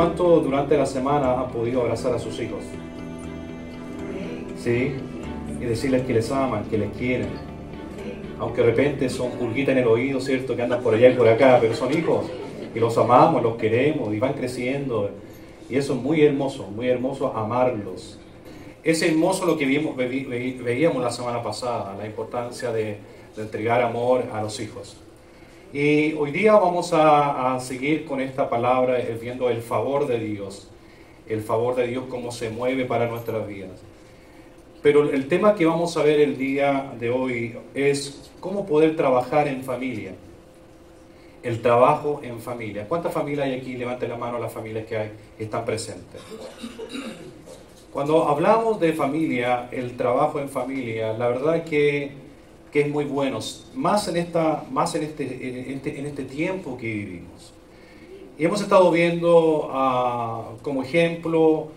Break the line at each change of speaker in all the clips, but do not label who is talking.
¿Cuánto durante la semana han podido abrazar a sus hijos? ¿Sí? Y decirles que les aman, que les quieren. Aunque de repente son pulguitas en el oído, ¿cierto? Que andan por allá y por acá, pero son hijos. Y los amamos, los queremos y van creciendo. Y eso es muy hermoso amarlos. Es hermoso lo que veíamos la semana pasada, la importancia de entregar amor a los hijos. Y hoy día vamos a seguir con esta palabra, viendo el favor de Dios. El favor de Dios, cómo se mueve para nuestras vidas. Pero el tema que vamos a ver el día de hoy es cómo poder trabajar en familia. El trabajo en familia. ¿Cuántas familias hay aquí? Levanten la mano a las familias que están presentes. Cuando hablamos de familia, el trabajo en familia, la verdad es que es muy bueno, más en este tiempo que vivimos. Y hemos estado viendo como ejemplo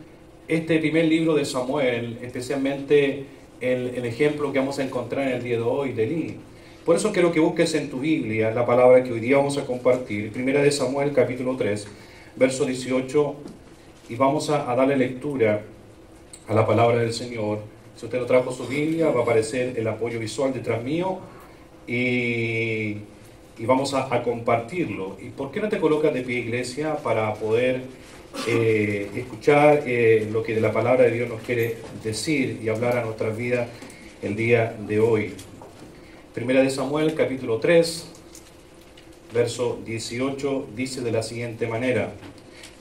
este primer libro de Samuel, especialmente el ejemplo que vamos a encontrar en el día de hoy de Elí. Por eso quiero que busques en tu Biblia la palabra que hoy día vamos a compartir, primera de Samuel capítulo 3, verso 18, y vamos a darle lectura a la palabra del Señor. Si usted no trajo su Biblia, va a aparecer el apoyo visual detrás mío y vamos a compartirlo. ¿Y por qué no te colocas de pie, iglesia, para poder escuchar lo que de la palabra de Dios nos quiere decir y hablar a nuestras vidas el día de hoy? Primera de Samuel, capítulo 3, verso 18, dice de la siguiente manera.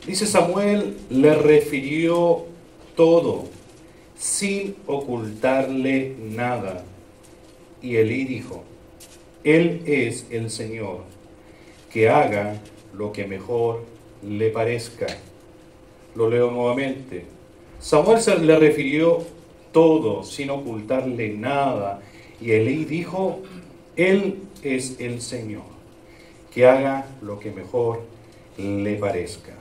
Dice: Samuel le refirió todo, sin ocultarle nada. Y Elí dijo: Él es el Señor, que haga lo que mejor le parezca. Lo leo nuevamente. Samuel le refirió todo, sin ocultarle nada. Y Elí dijo: Él es el Señor, que haga lo que mejor le parezca.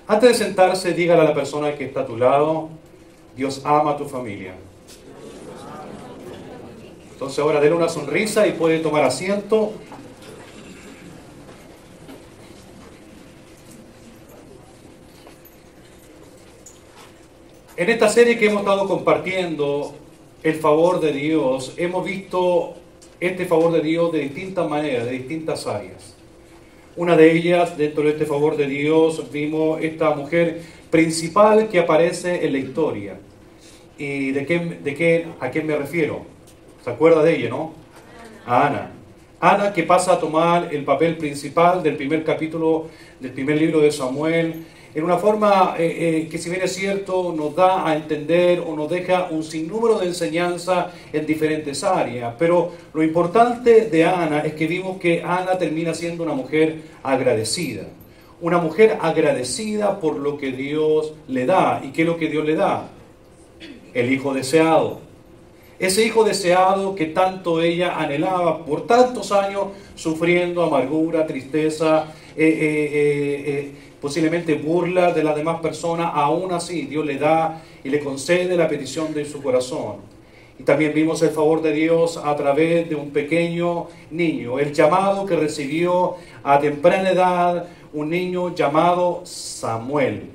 Antes de sentarse, dígale a la persona que está a tu lado: Dios ama a tu familia. Entonces ahora denle una sonrisa y puede tomar asiento. En esta serie que hemos estado compartiendo, el favor de Dios, hemos visto este favor de Dios de distintas maneras, de distintas áreas. Una de ellas, dentro de este favor de Dios, vimos esta mujer principal que aparece en la historia. ¿Y a quién me refiero? ¿Se acuerda de ella, no? A Ana. Ana, que pasa a tomar el papel principal del primer capítulo del primer libro de Samuel, en una forma que, si bien es cierto, nos da a entender o nos deja un sinnúmero de enseñanza en diferentes áreas. Pero lo importante de Ana es que vimos que Ana termina siendo una mujer agradecida. Una mujer agradecida por lo que Dios le da. ¿Y qué es lo que Dios le da? El hijo deseado. Ese hijo deseado que tanto ella anhelaba por tantos años, sufriendo amargura, tristeza, posiblemente burla de las demás personas. Aún así Dios le da y le concede la petición de su corazón. Y también vimos el favor de Dios a través de un pequeño niño, el llamado que recibió a temprana edad un niño llamado Samuel,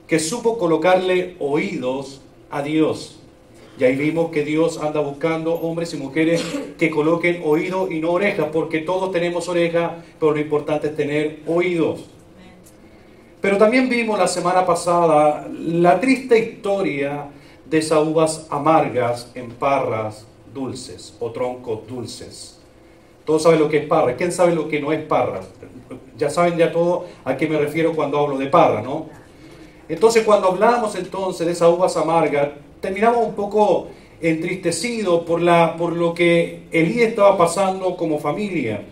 que supo colocarle oídos a Dios. Y ahí vimos que Dios anda buscando hombres y mujeres que coloquen oídos y no orejas, porque todos tenemos orejas, pero lo importante es tener oídos. Pero también vimos la semana pasada la triste historia de esas uvas amargas en parras dulces o troncos dulces. Todos saben lo que es parra. ¿Quién sabe lo que no es parra? Ya saben ya todo a qué me refiero cuando hablo de parra, ¿no? Entonces, cuando hablamos entonces de esas uvas amargas, terminamos un poco entristecidos por lo que Elí estaba pasando como familia.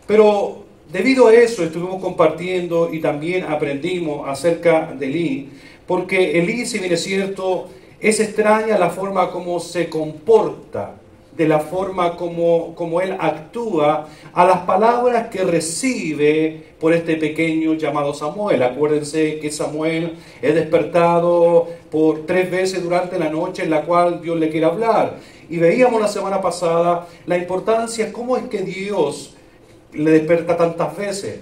Pero debido a eso estuvimos compartiendo y también aprendimos acerca de Elí, porque Elí, si bien es cierto, es extraña la forma como se comporta, de la forma como él actúa a las palabras que recibe por este pequeño llamado Samuel. Acuérdense que Samuel es despertado por 3 veces durante la noche en la cual Dios le quiere hablar. Y veíamos la semana pasada la importancia, cómo es que Dios le despierta tantas veces.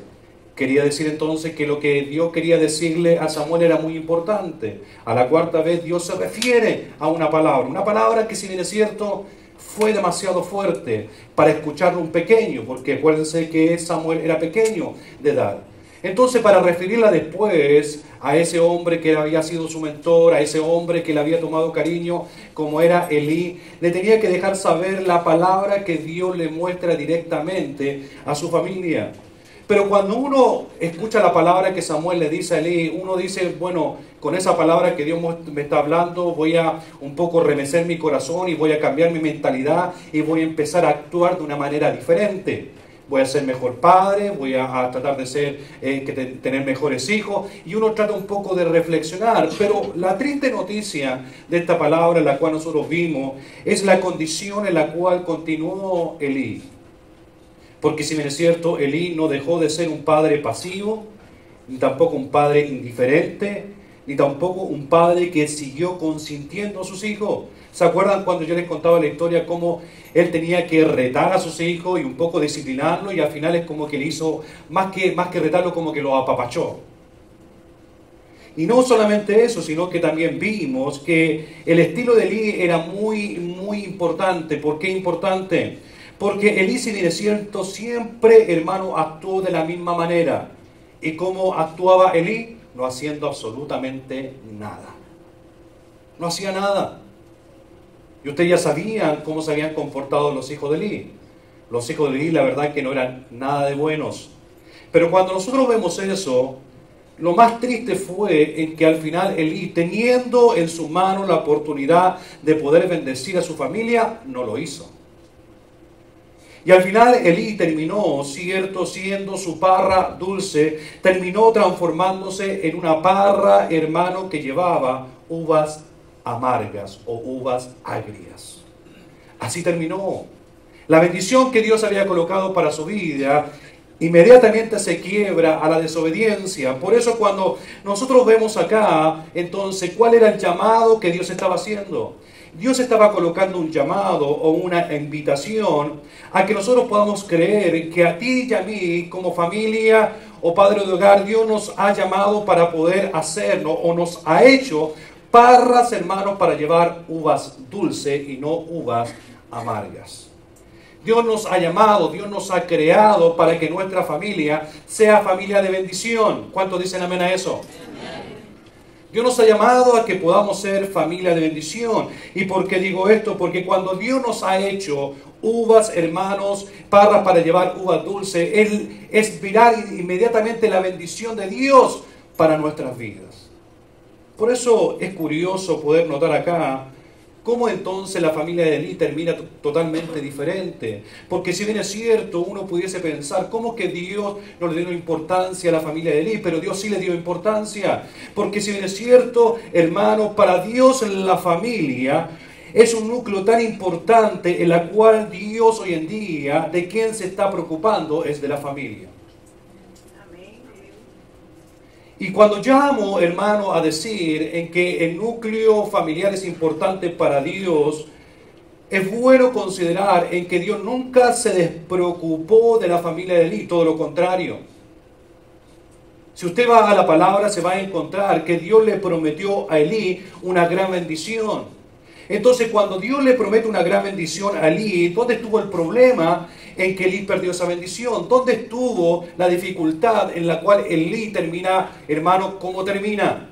Quería decir entonces que lo que Dios quería decirle a Samuel era muy importante. A la cuarta vez Dios se refiere a una palabra que, si bien es cierto, fue demasiado fuerte para escucharlo un pequeño, porque acuérdense que Samuel era pequeño de edad. Entonces, para referirla después a ese hombre que había sido su mentor, a ese hombre que le había tomado cariño, como era Elí, le tenía que dejar saber la palabra que Dios le muestra directamente a su familia. Pero cuando uno escucha la palabra que Samuel le dice a Elí, uno dice, bueno, con esa palabra que Dios me está hablando, voy a un poco remecer mi corazón y voy a cambiar mi mentalidad y voy a empezar a actuar de una manera diferente. Voy a ser mejor padre, voy a tratar de tener mejores hijos, y uno trata un poco de reflexionar. Pero la triste noticia de esta palabra, en la cual nosotros vimos, es la condición en la cual continuó Elí. Porque si bien es cierto, Elí no dejó de ser un padre pasivo, ni tampoco un padre indiferente, ni tampoco un padre que siguió consintiendo a sus hijos. ¿Se acuerdan cuando yo les contaba la historia cómo él tenía que retar a sus hijos y un poco disciplinarlo, y al final es como que le hizo, más que retarlo, como que lo apapachó? Y no solamente eso, sino que también vimos que el estilo de Elí era muy importante. ¿Por qué importante? Porque Elí, si bien es cierto, siempre, hermano, actuó de la misma manera. ¿Y cómo actuaba Elí? No haciendo absolutamente nada. No hacía nada. Y ustedes ya sabían cómo se habían comportado los hijos de Elí. Los hijos de Elí, la verdad, que no eran nada de buenos. Pero cuando nosotros vemos eso, lo más triste fue en que al final Elí, teniendo en su mano la oportunidad de poder bendecir a su familia, no lo hizo. Y al final Elí terminó, cierto, siendo su parra dulce, terminó transformándose en una parra, hermano, que llevaba uvas amargas o uvas agrias. Así terminó. La bendición que Dios había colocado para su vida inmediatamente se quiebra a la desobediencia. Por eso cuando nosotros vemos acá, entonces, ¿cuál era el llamado que Dios estaba haciendo? Dios estaba colocando un llamado o una invitación a que nosotros podamos creer que a ti y a mí, como familia o padre de hogar, Dios nos ha llamado para poder hacerlo, o nos ha hecho parras, hermanos, para llevar uvas dulces y no uvas amargas. Dios nos ha llamado, Dios nos ha creado para que nuestra familia sea familia de bendición. ¿Cuántos dicen amén a eso? Dios nos ha llamado a que podamos ser familia de bendición. ¿Y por qué digo esto? Porque cuando Dios nos ha hecho uvas, hermanos, parras para llevar uvas dulces, Él es mirar inmediatamente la bendición de Dios para nuestras vidas. Por eso es curioso poder notar acá cómo entonces la familia de Elí termina totalmente diferente. Porque si bien es cierto, uno pudiese pensar, ¿cómo que Dios no le dio importancia a la familia de Elí? Pero Dios sí le dio importancia. Porque si bien es cierto, hermano, para Dios la familia es un núcleo tan importante en la cual Dios hoy en día, ¿de quién se está preocupando? Es de la familia. Y cuando llamo, hermano, a decir en que el núcleo familiar es importante para Dios, es bueno considerar en que Dios nunca se despreocupó de la familia de Elí, todo lo contrario. Si usted va a la palabra, se va a encontrar que Dios le prometió a Elí una gran bendición. Entonces, cuando Dios le promete una gran bendición a Elí, ¿dónde estuvo el problema en que Elí perdió esa bendición? ¿Dónde estuvo la dificultad en la cual Elí termina, hermano, cómo termina?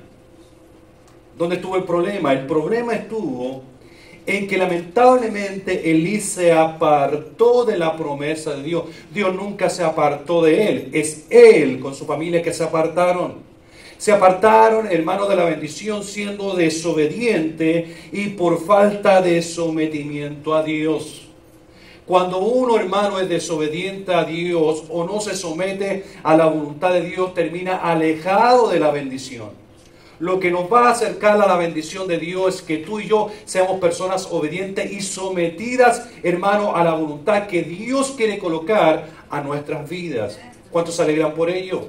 ¿Dónde estuvo el problema? El problema estuvo en que lamentablemente Elí se apartó de la promesa de Dios. Dios nunca se apartó de él. Es él con su familia que se apartaron. Se apartaron, hermanos, de la bendición siendo desobediente y por falta de sometimiento a Dios. Cuando uno, hermano, es desobediente a Dios o no se somete a la voluntad de Dios, termina alejado de la bendición. Lo que nos va a acercar a la bendición de Dios es que tú y yo seamos personas obedientes y sometidas, hermano, a la voluntad que Dios quiere colocar a nuestras vidas. ¿Cuántos se alegran por ello?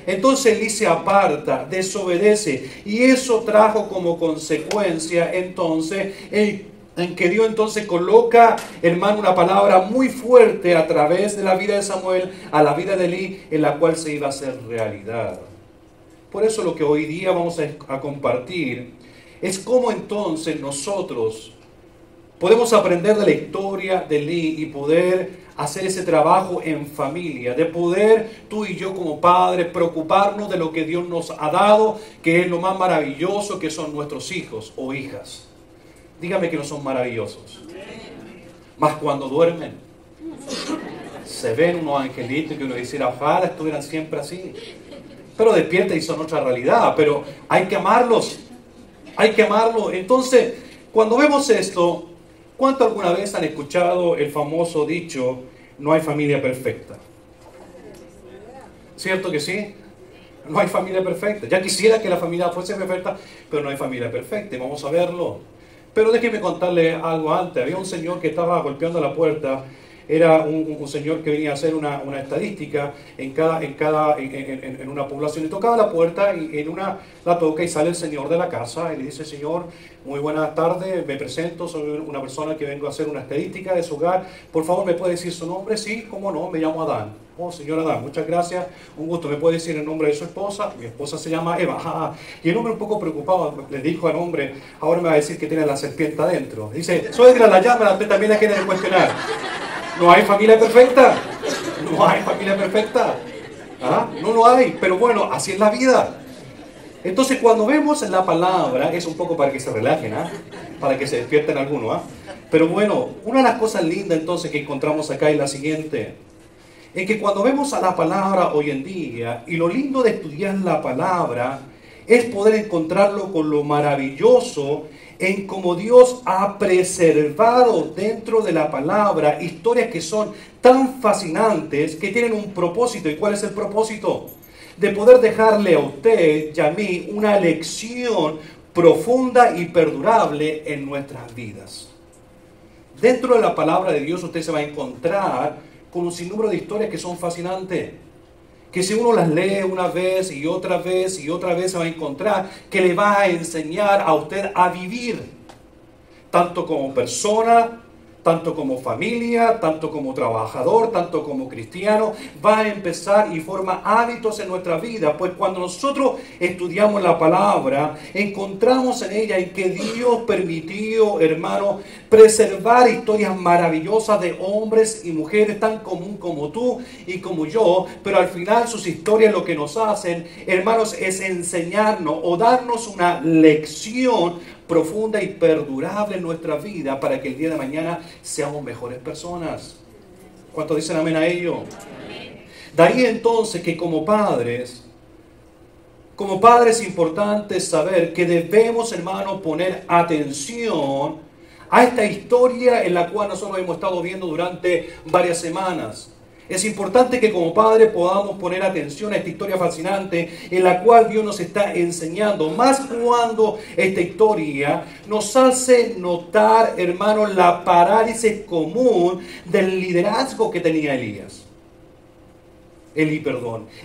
Entonces Elí se aparta, desobedece, y eso trajo como consecuencia entonces el en que Dios entonces coloca, hermano, una palabra muy fuerte a través de la vida de Samuel a la vida de Elí, en la cual se iba a hacer realidad. Por eso lo que hoy día vamos a compartir es cómo entonces nosotros podemos aprender de la historia de Elí y poder hacer ese trabajo en familia, de poder tú y yo como padres preocuparnos de lo que Dios nos ha dado, que es lo más maravilloso, que son nuestros hijos o hijas. Dígame que no son maravillosos. Más cuando duermen. Se ven unos angelitos que uno dice, ojalá estuvieran siempre así. Pero despierta y son otra realidad. Pero hay que amarlos. Hay que amarlos. Entonces, cuando vemos esto, ¿cuánto alguna vez han escuchado el famoso dicho, no hay familia perfecta? ¿Cierto que sí? No hay familia perfecta. Ya quisiera que la familia fuese perfecta, pero no hay familia perfecta. Vamos a verlo. Pero déjeme contarle algo antes. Había un señor que estaba golpeando la puerta. Era un señor que venía a hacer una estadística en una población. Y tocaba la puerta y en una la toca y sale el señor de la casa y le dice, señor, muy buenas tardes, me presento, soy una persona que vengo a hacer una estadística de su hogar. Por favor, ¿me puede decir su nombre? Sí, cómo no, me llamo Adán. Oh, señor Adán, muchas gracias, un gusto. ¿Me puede decir el nombre de su esposa? Mi esposa se llama Eva. Y el hombre un poco preocupado le dijo al hombre, ahora me va a decir que tiene la serpiente adentro. Dice, suegra, la llama, usted también la quiere cuestionar. ¿No hay familia perfecta? No hay familia perfecta. ¿Ah? No lo hay, pero bueno, así es la vida. Entonces cuando vemos la palabra, es un poco para que se relajen, ¿ah? Para que se despierten algunos, ¿ah? Pero bueno, una de las cosas lindas entonces que encontramos acá es la siguiente. Es que cuando vemos a la palabra hoy en día, y lo lindo de estudiar la palabra, es poder encontrarlo con lo maravilloso en cómo Dios ha preservado dentro de la palabra historias que son tan fascinantes, que tienen un propósito. ¿Y cuál es el propósito? De poder dejarle a usted y a mí una lección profunda y perdurable en nuestras vidas. Dentro de la palabra de Dios usted se va a encontrar con un sinnúmero de historias que son fascinantes, que si uno las lee una vez y otra vez y otra vez se va a encontrar que le va a enseñar a usted a vivir, tanto como persona, tanto como familia, tanto como trabajador, tanto como cristiano. Va a empezar y forma hábitos en nuestra vida, pues cuando nosotros estudiamos la palabra, encontramos en ella en que Dios permitió, hermano, preservar historias maravillosas de hombres y mujeres tan común como tú y como yo, pero al final sus historias lo que nos hacen, hermanos, es enseñarnos o darnos una lección profunda y perdurable en nuestra vida para que el día de mañana seamos mejores personas. ¿Cuántos dicen amén a ello? Amén. De ahí entonces que como padres es importante saber que debemos, hermano, poner atención a esta historia en la cual nosotros hemos estado viendo durante varias semanas. Es importante que como padres podamos poner atención a esta historia fascinante en la cual Dios nos está enseñando, más cuando esta historia nos hace notar, hermano, la parálisis común del liderazgo que tenía Elí.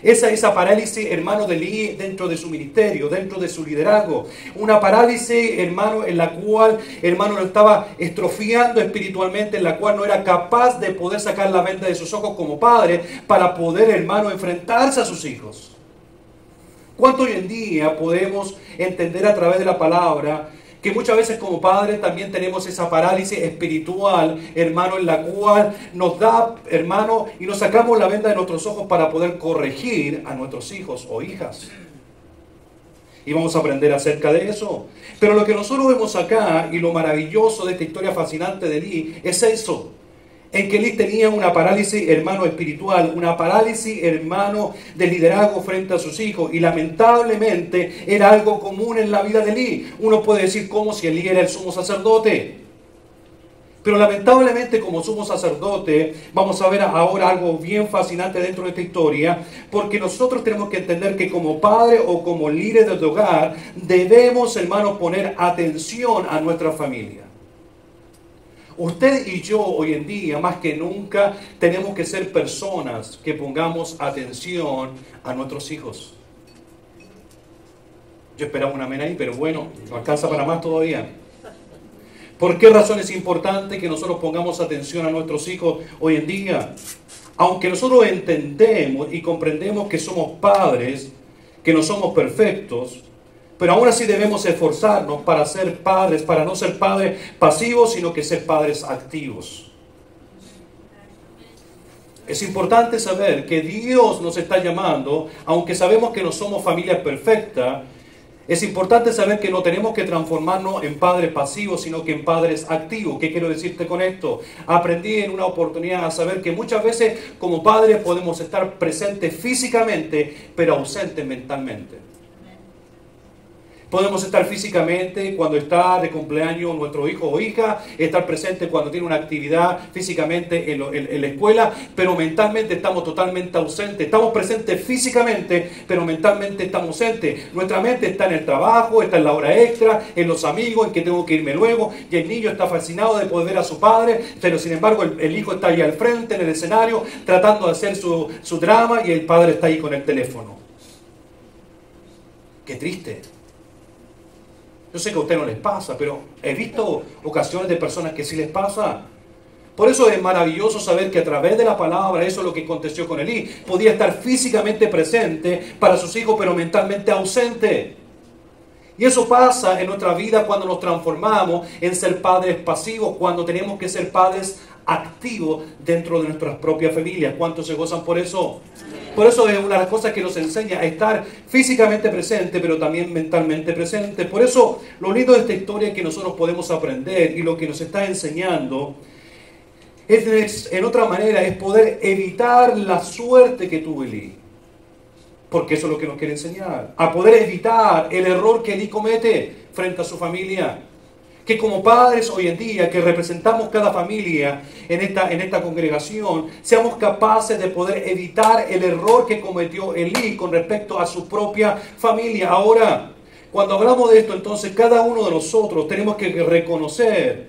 Esa parálisis, hermano, de Elí dentro de su ministerio, dentro de su liderazgo. Una parálisis, hermano, en la cual, hermano, lo estaba estrofiando espiritualmente, en la cual no era capaz de poder sacar la venda de sus ojos como padre para poder, hermano, enfrentarse a sus hijos. ¿Cuánto hoy en día podemos entender a través de la palabra que muchas veces como padres también tenemos esa parálisis espiritual, hermano, en la cual nos da, hermano, y nos sacamos la venda de nuestros ojos para poder corregir a nuestros hijos o hijas? Y vamos a aprender acerca de eso. Pero lo que nosotros vemos acá, y lo maravilloso de esta historia fascinante de Elí, es eso. En que Elí tenía una parálisis, hermano, espiritual, una parálisis, hermano, de liderazgo frente a sus hijos, y lamentablemente era algo común en la vida de Elí. Uno puede decir como si Elí era el sumo sacerdote, pero lamentablemente como sumo sacerdote, vamos a ver ahora algo bien fascinante dentro de esta historia, porque nosotros tenemos que entender que como padre o como líder del hogar, debemos, hermano, poner atención a nuestra familia. Usted y yo hoy en día, más que nunca, tenemos que ser personas que pongamos atención a nuestros hijos. Yo esperaba un amén ahí, pero bueno, no alcanza para más todavía. ¿Por qué razón es importante que nosotros pongamos atención a nuestros hijos hoy en día? Aunque nosotros entendemos y comprendemos que somos padres, que no somos perfectos, pero aún así debemos esforzarnos para ser padres, para no ser padres pasivos, sino que ser padres activos. Es importante saber que Dios nos está llamando, aunque sabemos que no somos familia perfecta, es importante saber que no tenemos que transformarnos en padres pasivos, sino que en padres activos. ¿Qué quiero decirte con esto? Aprendí en una oportunidad a saber que muchas veces como padres podemos estar presentes físicamente, pero ausentes mentalmente. Podemos estar físicamente cuando está de cumpleaños nuestro hijo o hija, estar presente cuando tiene una actividad físicamente en la escuela, pero mentalmente estamos totalmente ausentes. Estamos presentes físicamente, pero mentalmente estamos ausentes. Nuestra mente está en el trabajo, está en la hora extra, en los amigos, en que tengo que irme luego, y el niño está fascinado de poder ver a su padre, pero sin embargo el hijo está ahí al frente en el escenario tratando de hacer su drama y el padre está ahí con el teléfono. Qué triste. Yo sé que a usted no les pasa, pero he visto ocasiones de personas que sí les pasa. Por eso es maravilloso saber que a través de la palabra, eso es lo que aconteció con Elí. Podía estar físicamente presente para sus hijos, pero mentalmente ausente. Y eso pasa en nuestra vida cuando nos transformamos en ser padres pasivos, cuando tenemos que ser padres activos dentro de nuestras propias familias. ¿Cuántos se gozan por eso? Por eso es una de las cosas que nos enseña a estar físicamente presente, pero también mentalmente presente. Por eso lo lindo de esta historia que nosotros podemos aprender y lo que nos está enseñando es, en otra manera, es poder evitar la suerte que tuvo Elí. Porque eso es lo que nos quiere enseñar. A poder evitar el error que Elí comete frente a su familia. Que como padres hoy en día, que representamos cada familia en esta congregación, seamos capaces de poder evitar el error que cometió Elí con respecto a su propia familia. Ahora, cuando hablamos de esto, entonces cada uno de nosotros tenemos que reconocer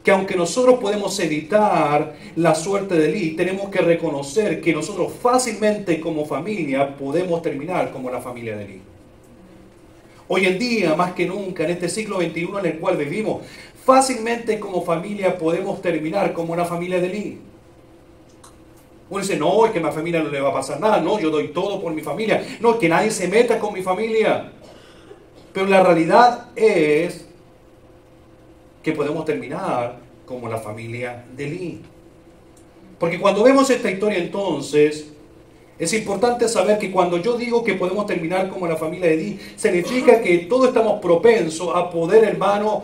que aunque nosotros podemos evitar la suerte de Elí, tenemos que reconocer que nosotros fácilmente como familia podemos terminar como la familia de Elí. Hoy en día, más que nunca, en este siglo XXI en el cual vivimos, fácilmente como familia podemos terminar como una familia de Elí. Uno dice, no, es que a mi familia no le va a pasar nada, no, yo doy todo por mi familia, no, es que nadie se meta con mi familia. Pero la realidad es que podemos terminar como la familia de Elí. Porque cuando vemos esta historia entonces, es importante saber que cuando yo digo que podemos terminar como la familia de Elí, significa que todos estamos propensos a poder, hermano,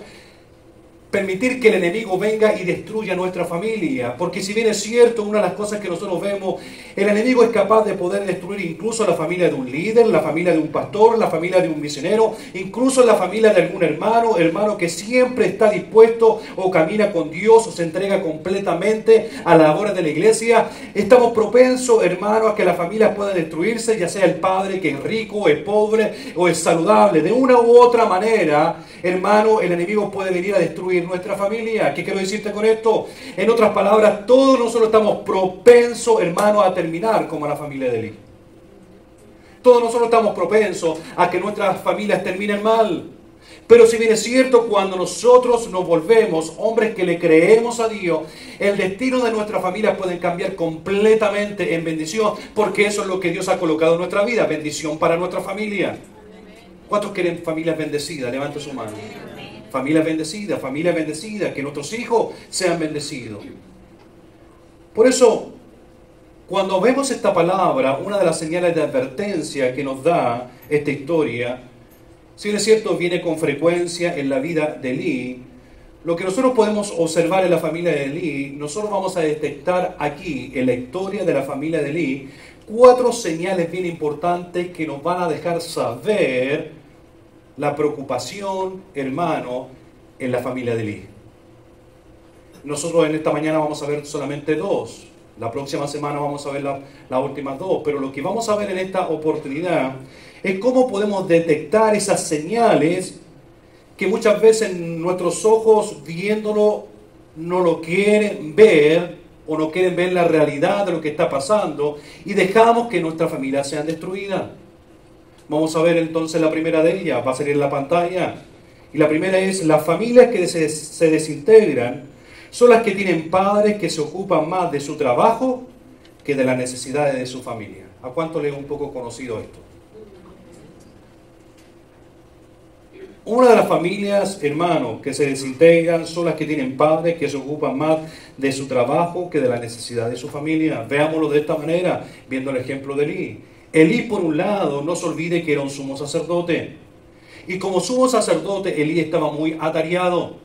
permitir que el enemigo venga y destruya nuestra familia. Porque si bien es cierto, una de las cosas que nosotros vemos, el enemigo es capaz de poder destruir incluso la familia de un líder, la familia de un pastor, la familia de un misionero, incluso la familia de algún hermano que siempre está dispuesto o camina con Dios o se entrega completamente a la labor de la iglesia. Estamos propensos, hermano, a que las familias puedan destruirse, ya sea el padre que es rico, o es pobre o es saludable. De una u otra manera, hermano, el enemigo puede venir a destruir nuestra familia. ¿Qué quiero decirte con esto? En otras palabras, todos nosotros estamos propensos, hermano, a terminar como la familia de Elí. Todos nosotros estamos propensos a que nuestras familias terminen mal. Pero si bien es cierto, cuando nosotros nos volvemos hombres que le creemos a Dios, el destino de nuestra familia puede cambiar completamente en bendición, porque eso es lo que Dios ha colocado en nuestra vida, bendición para nuestra familia. ¿Cuántos quieren familias bendecidas? Levante su mano. Familia bendecida, que nuestros hijos sean bendecidos. Por eso, cuando vemos esta palabra, una de las señales de advertencia que nos da esta historia, si es cierto, viene con frecuencia en la vida de Elí. Lo que nosotros podemos observar en la familia de Elí, nosotros vamos a detectar aquí, en la historia de la familia de Elí, 4 señales bien importantes que nos van a dejar saber la preocupación, hermano, en la familia de Elí. Nosotros en esta mañana vamos a ver solamente 2. La próxima semana vamos a ver las últimas 2. Pero lo que vamos a ver en esta oportunidad es cómo podemos detectar esas señales que muchas veces nuestros ojos viéndolo no lo quieren ver o no quieren ver la realidad de lo que está pasando y dejamos que nuestra familia sea destruida. Vamos a ver entonces la primera de ellas, va a salir en la pantalla. Y la primera es: las familias que se desintegran son las que tienen padres que se ocupan más de su trabajo que de las necesidades de su familia. ¿A cuánto le es un poco conocido esto? Una de las familias, hermanos, que se desintegran son las que tienen padres que se ocupan más de su trabajo que de la necesidad de su familia. Veámoslo de esta manera, viendo el ejemplo de Elí. Elí, por un lado, no se olvide que era un sumo sacerdote. Y como sumo sacerdote, Elí estaba muy atareado.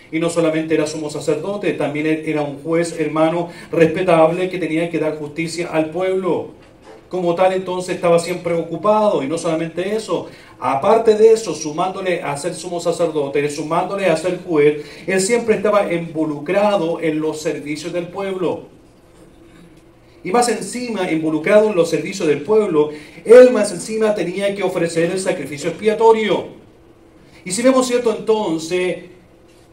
Y no solamente era sumo sacerdote, también era un juez, hermano, respetable, que tenía que dar justicia al pueblo. Como tal, entonces estaba siempre ocupado. Y no solamente eso, aparte de eso, sumándole a ser sumo sacerdote, sumándole a ser juez, él siempre estaba involucrado en los servicios del pueblo. Y más encima, involucrado en los servicios del pueblo, él más encima tenía que ofrecer el sacrificio expiatorio. Y si vemos cierto, entonces,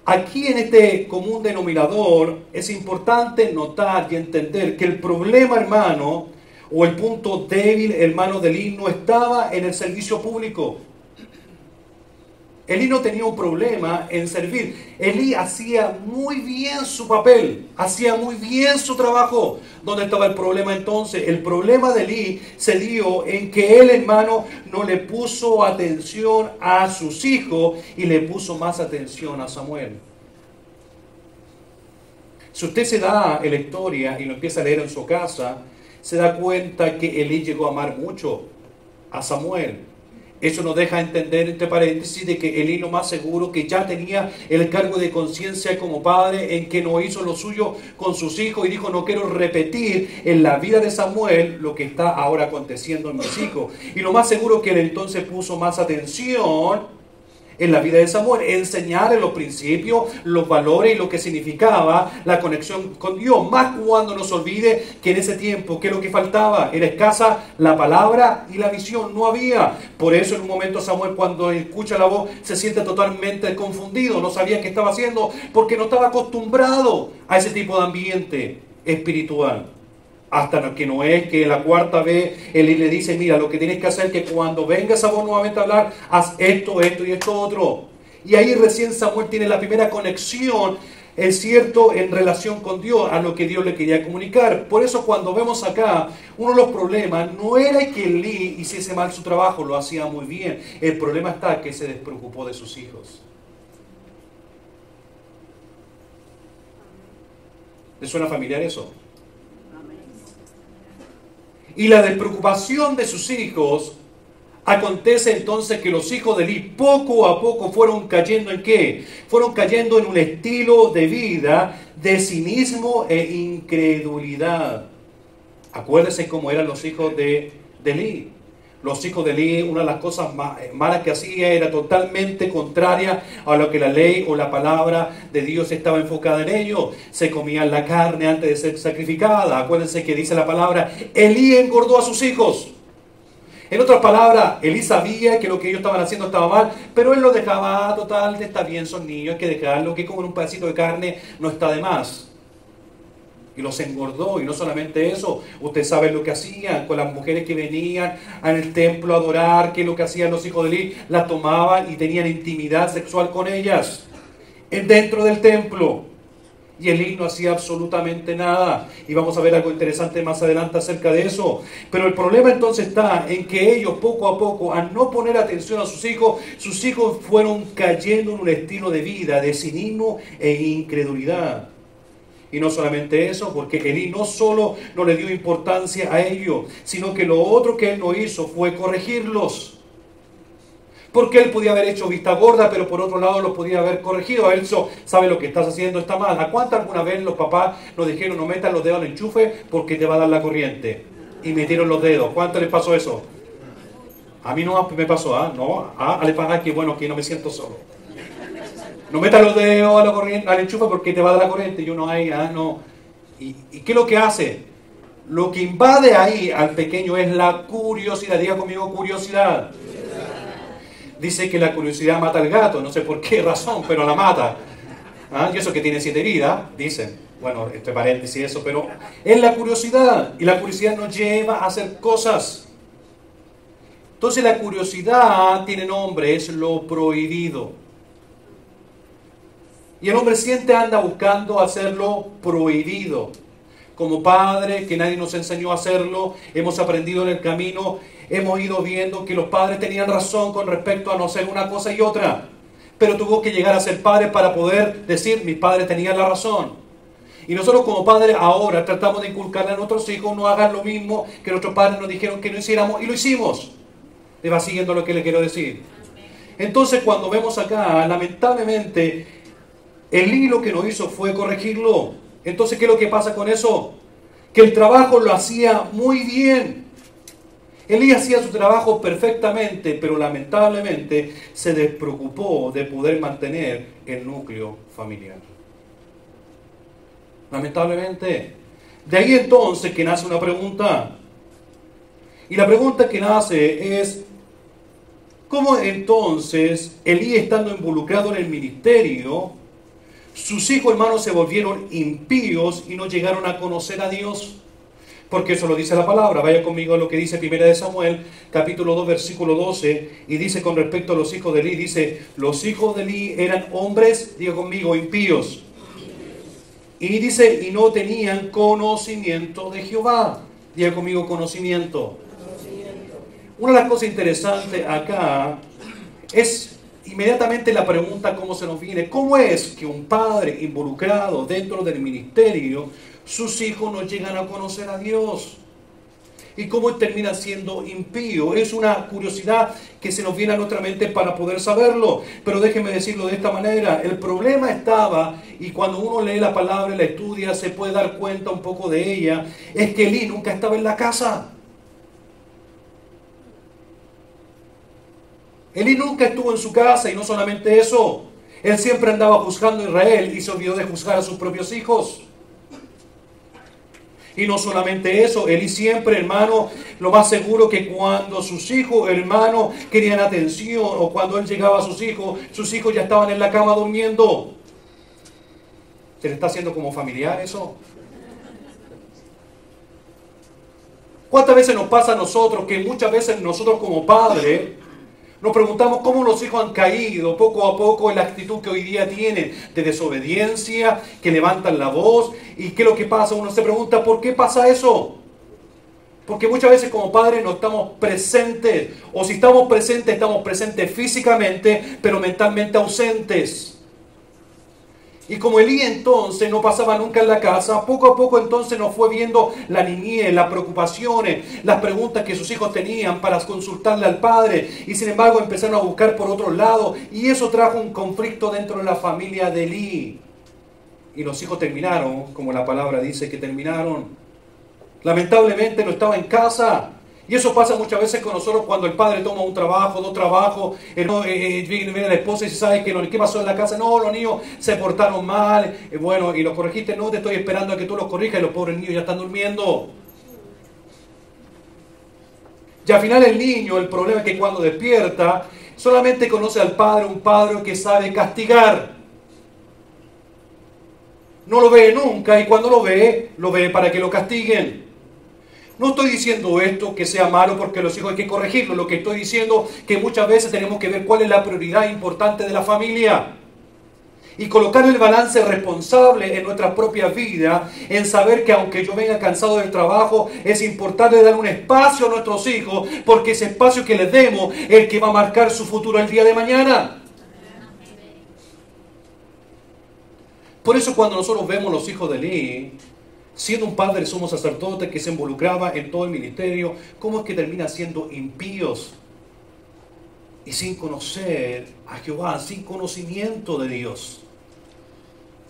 aquí en este común denominador, es importante notar y entender que el problema, hermano, o el punto débil, hermano, de Elí no estaba en el servicio público. Elí no tenía un problema en servir. Elí hacía muy bien su papel, hacía muy bien su trabajo. ¿Dónde estaba el problema entonces? El problema de Elí se dio en que él, hermano, no le puso atención a sus hijos y le puso más atención a Samuel. Si usted se da en la historia y lo empieza a leer en su casa, se da cuenta que Elí llegó a amar mucho a Samuel. Eso nos deja entender, entre paréntesis, de que Elí lo más seguro que ya tenía el cargo de conciencia como padre, en que no hizo lo suyo con sus hijos y dijo: no quiero repetir en la vida de Samuel lo que está ahora aconteciendo en mis hijos. Y lo más seguro que él entonces puso más atención en la vida de Samuel, enseñarle los principios, los valores y lo que significaba la conexión con Dios. Más cuando no se olvide que en ese tiempo, ¿qué es lo que faltaba? Era escasa la palabra y la visión, no había. Por eso en un momento Samuel, cuando escucha la voz, se siente totalmente confundido, no sabía qué estaba haciendo, porque no estaba acostumbrado a ese tipo de ambiente espiritual. Hasta que no es que la cuarta vez él le dice: mira, lo que tienes que hacer es que cuando venga esa voz nuevamente a hablar, haz esto, esto y esto otro. Y ahí recién Samuel tiene la primera conexión, es cierto, en relación con Dios, a lo que Dios le quería comunicar. Por eso cuando vemos acá, uno de los problemas no era que Elí hiciese mal su trabajo, lo hacía muy bien. El problema está que se despreocupó de sus hijos. ¿Les suena familiar eso? Y la despreocupación de sus hijos, acontece entonces que los hijos de Elí poco a poco fueron cayendo ¿en qué? Fueron cayendo en un estilo de vida de cinismo e incredulidad. Acuérdense cómo eran los hijos de Elí. Los hijos de Elí, una de las cosas malas que hacía era totalmente contraria a lo que la ley o la palabra de Dios estaba enfocada en ellos. Se comían la carne antes de ser sacrificada. Acuérdense que dice la palabra: Elí engordó a sus hijos. En otras palabras, Elí sabía que lo que ellos estaban haciendo estaba mal, pero él lo dejaba: total, está bien, son niños, hay que dejarlo, que comen un pedacito de carne no está de más. Y los engordó. Y no solamente eso, usted sabe lo que hacían con las mujeres que venían al templo a adorar, que lo que hacían los hijos de Elí, las tomaban y tenían intimidad sexual con ellas dentro del templo. Y Elí no hacía absolutamente nada. Y vamos a ver algo interesante más adelante acerca de eso. Pero el problema entonces está en que ellos poco a poco, al no poner atención a sus hijos fueron cayendo en un estilo de vida de cinismo e incredulidad. Y no solamente eso, porque Elí no solo no le dio importancia a ellos, sino que lo otro que él no hizo fue corregirlos. Porque él podía haber hecho vista gorda, pero por otro lado los podía haber corregido. Él sabe lo que estás haciendo está mal. ¿A cuántas alguna vez los papás nos dijeron: no metas los dedos al enchufe porque te va a dar la corriente? Y metieron los dedos. ¿Cuánto les pasó eso? A mí no me pasó, no, le pasa que bueno, que no me siento solo. No metas los dedos a la corriente, al enchufe porque te va a dar la corriente. Y uno ahí, no. ¿Y qué es lo que hace? Lo que invade ahí al pequeño es la curiosidad. Diga conmigo: curiosidad. Dice que la curiosidad mata al gato. No sé por qué razón, pero la mata. Y eso que tiene 7 vidas, dicen. Bueno, entre paréntesis eso, pero es la curiosidad. Y la curiosidad nos lleva a hacer cosas. Entonces la curiosidad tiene nombre, es lo prohibido. Y el hombre siempre anda buscando hacerlo prohibido. Como padre, que nadie nos enseñó a hacerlo, hemos aprendido en el camino, hemos ido viendo que los padres tenían razón con respecto a no hacer una cosa y otra. Pero tuvo que llegar a ser padre para poder decir, mis padres tenían la razón. Y nosotros como padres ahora tratamos de inculcarle a nuestros hijos, no hagan lo mismo que nuestros padres nos dijeron que no hiciéramos, y lo hicimos. ¿Le va siguiendo lo que le quiero decir? Entonces cuando vemos acá, lamentablemente, Elí lo que nos hizo fue corregirlo. Entonces, ¿qué es lo que pasa con eso? Que el trabajo lo hacía muy bien. Elí hacía su trabajo perfectamente, pero lamentablemente se despreocupó de poder mantener el núcleo familiar. Lamentablemente. De ahí entonces que nace una pregunta. Y la pregunta que nace es, ¿cómo entonces Elí, estando involucrado en el ministerio, sus hijos, hermanos, se volvieron impíos y no llegaron a conocer a Dios? Porque eso lo dice la palabra. Vaya conmigo a lo que dice 1 Samuel, capítulo 2, versículo 12, y dice con respecto a los hijos de Elí, dice, los hijos de Elí eran hombres, diga conmigo, impíos. Y dice, y no tenían conocimiento de Jehová. Diga conmigo, conocimiento. Una de las cosas interesantes acá es inmediatamente la pregunta cómo se nos viene. ¿Cómo es que un padre involucrado dentro del ministerio, sus hijos no llegan a conocer a Dios? ¿Y cómo termina siendo impío? Es una curiosidad que se nos viene a nuestra mente para poder saberlo. Pero déjenme decirlo de esta manera. El problema estaba, y cuando uno lee la palabra y la estudia, se puede dar cuenta un poco de ella, es que Elí nunca estaba en la casa. Elí nunca estuvo en su casa, y no solamente eso, él siempre andaba juzgando a Israel y se olvidó de juzgar a sus propios hijos. Y no solamente eso, Elí siempre, hermano, lo más seguro que cuando sus hijos, hermano, querían atención, o cuando él llegaba a sus hijos ya estaban en la cama durmiendo. ¿Se le está haciendo como familiar eso? ¿Cuántas veces nos pasa a nosotros que muchas veces nosotros como padres nos preguntamos cómo los hijos han caído poco a poco en la actitud que hoy día tienen de desobediencia, que levantan la voz? ¿Y qué es lo que pasa? Uno se pregunta, ¿por qué pasa eso? Porque muchas veces como padres no estamos presentes, o si estamos presentes físicamente, pero mentalmente ausentes. Y como Elí entonces no pasaba nunca en la casa, poco a poco entonces nos fue viendo la niñez, las preocupaciones, las preguntas que sus hijos tenían para consultarle al padre. Y sin embargo empezaron a buscar por otro lado. Y eso trajo un conflicto dentro de la familia de Elí. Y los hijos terminaron, como la palabra dice que terminaron. Lamentablemente no estaba en casa. Y eso pasa muchas veces con nosotros cuando el padre toma un trabajo, dos trabajos, viene la esposa y dice, ¿sabes qué pasó en la casa? No, los niños se portaron mal, bueno, y los corregiste, no, te estoy esperando a que tú los corrijas, y los pobres niños ya están durmiendo. Y al final el niño, el problema es que cuando despierta, solamente conoce al padre, un padre que sabe castigar. No lo ve nunca, y cuando lo ve para que lo castiguen. No estoy diciendo esto que sea malo porque los hijos hay que corregirlos. Lo que estoy diciendo es que muchas veces tenemos que ver cuál es la prioridad importante de la familia. Y colocar el balance responsable en nuestra propia vida, en saber que aunque yo venga cansado del trabajo, es importante dar un espacio a nuestros hijos, porque ese espacio que les demos es el que va a marcar su futuro el día de mañana. Por eso cuando nosotros vemos los hijos de Elí, siendo un padre sumo sacerdote que se involucraba en todo el ministerio, ¿cómo es que termina siendo impíos? Y sin conocer a Jehová, sin conocimiento de Dios.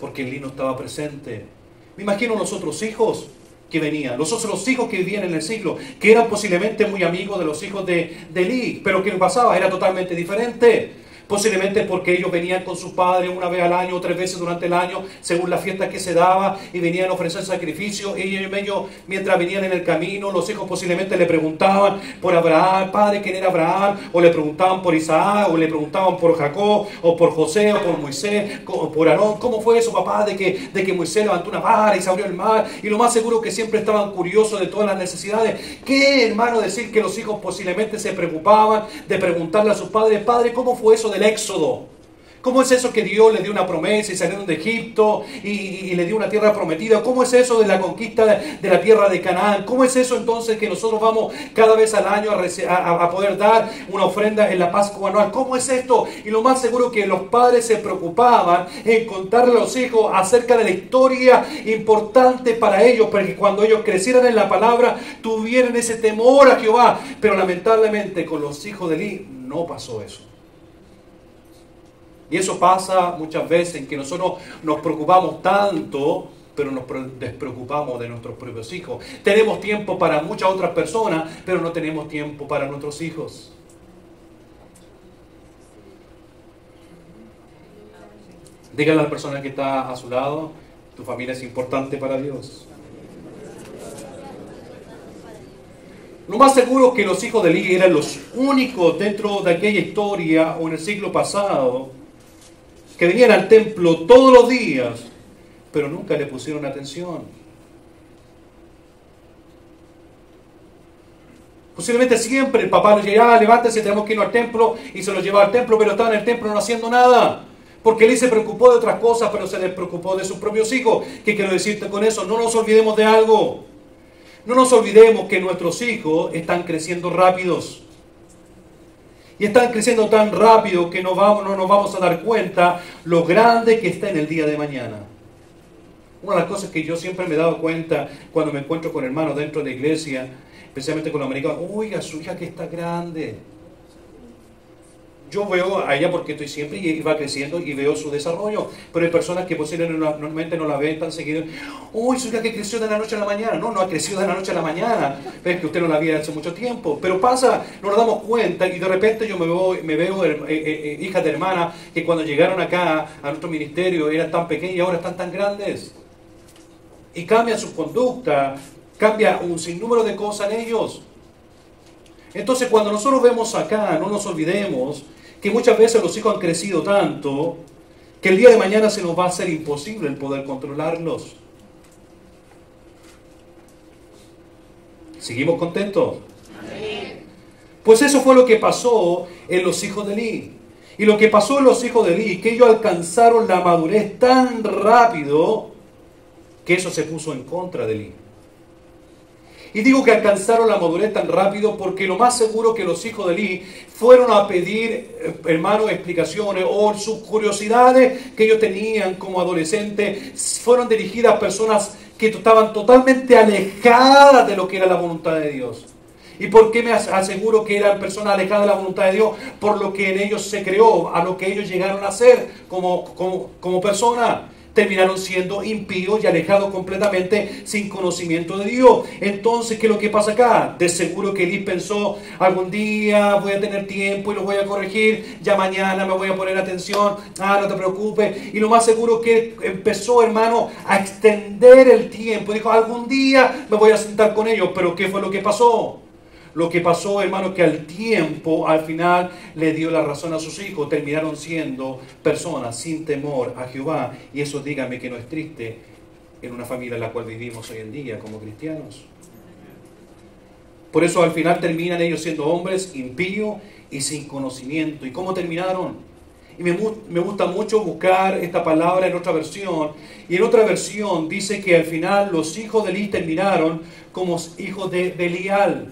Porque Elí no estaba presente. Me imagino los otros hijos que venían, los otros hijos que vivían en el siglo, que eran posiblemente muy amigos de los hijos de Elí. Pero ¿qué pasaba? Era totalmente diferente. Posiblemente porque ellos venían con sus padres una vez al año o 3 veces durante el año, según la fiesta que se daba, y venían a ofrecer sacrificios. Y ellos, mientras venían en el camino, los hijos posiblemente le preguntaban por Abraham, padre, ¿quién era Abraham? O le preguntaban por Isaac, o le preguntaban por Jacob, o por José, o por Moisés, o por Aarón. ¿Cómo fue eso, papá, de que Moisés levantó una vara y se abrió el mar? Y lo más seguro que siempre estaban curiosos de todas las necesidades. ¿Qué, hermano, decir que los hijos posiblemente se preocupaban de preguntarle a sus padres, padre, ¿cómo fue eso del Éxodo? ¿Cómo es eso que Dios le dio una promesa y salieron de Egipto y le dio una tierra prometida? ¿Cómo es eso de la conquista de la tierra de Canaán? ¿Cómo es eso entonces que nosotros vamos cada vez al año a poder dar una ofrenda en la Pascua anual? ¿Cómo es esto? Y lo más seguro que los padres se preocupaban en contarle a los hijos acerca de la historia importante para ellos, para que cuando ellos crecieran en la palabra tuvieran ese temor a Jehová. Pero lamentablemente con los hijos de Eli no pasó eso. Y eso pasa muchas veces en que nosotros nos preocupamos tanto, pero nos despreocupamos de nuestros propios hijos. Tenemos tiempo para muchas otras personas, pero no tenemos tiempo para nuestros hijos. Dígale a la persona que está a su lado, tu familia es importante para Dios. Lo más seguro es que los hijos de Eli eran los únicos dentro de aquella historia o en el siglo pasado que venían al templo todos los días, pero nunca le pusieron atención. Posiblemente siempre el papá les decía, levántese, tenemos que ir al templo, y se los llevaba al templo, pero estaba en el templo no haciendo nada. Porque Eli se preocupó de otras cosas, pero se despreocupó de sus propios hijos. ¿Qué quiero decirte con eso? No nos olvidemos de algo. No nos olvidemos que nuestros hijos están creciendo rápidos. Y están creciendo tan rápido que no nos vamos a dar cuenta lo grande que está en el día de mañana. Una de las cosas que yo siempre me he dado cuenta cuando me encuentro con hermanos dentro de la iglesia, especialmente con los americanos, oiga, su hija que está grande. Yo veo a ella porque estoy siempre y va creciendo y veo su desarrollo. Pero hay personas que posiblemente normalmente no la ven tan seguido. ¡Uy, su hija que creció de la noche a la mañana! No ha crecido de la noche a la mañana. Ves que usted no la veía hace mucho tiempo. Pero pasa, nos damos cuenta y de repente yo me veo hijas de hermanas que cuando llegaron acá a nuestro ministerio eran tan pequeñas y ahora están tan grandes. Y cambia su conducta, cambia un sinnúmero de cosas en ellos. Entonces cuando nosotros vemos acá, no nos olvidemos que muchas veces los hijos han crecido tanto que el día de mañana se nos va a hacer imposible el poder controlarlos. ¿Seguimos contentos? Amén. Pues eso fue lo que pasó en los hijos de Eli. Y lo que pasó en los hijos de Eli, que ellos alcanzaron la madurez tan rápido que eso se puso en contra de Eli. Y digo que alcanzaron la madurez tan rápido porque lo más seguro que los hijos de Eli fueron a pedir, hermanos, explicaciones o sus curiosidades que ellos tenían como adolescentes fueron dirigidas a personas que estaban totalmente alejadas de lo que era la voluntad de Dios. ¿Y por qué me aseguro que eran personas alejadas de la voluntad de Dios? Por lo que en ellos se creó, a lo que ellos llegaron a ser como personas. Terminaron siendo impíos y alejados completamente sin conocimiento de Dios. Entonces, ¿qué es lo que pasa acá? De seguro que Eli pensó, algún día voy a tener tiempo y lo voy a corregir, ya mañana me voy a poner atención, no te preocupes. Y lo más seguro que empezó, hermano, a extender el tiempo. Dijo, algún día me voy a sentar con ellos. Pero ¿qué fue lo que pasó? Lo que pasó, hermano, que al tiempo, al final, le dio la razón a sus hijos. Terminaron siendo personas sin temor a Jehová. Y eso, dígame que no es triste en una familia en la cual vivimos hoy en día como cristianos. Por eso al final terminan ellos siendo hombres impíos y sin conocimiento. ¿Y cómo terminaron? Y me gusta mucho buscar esta palabra en otra versión. Y en otra versión dice que al final los hijos de Eli terminaron como hijos de Belial.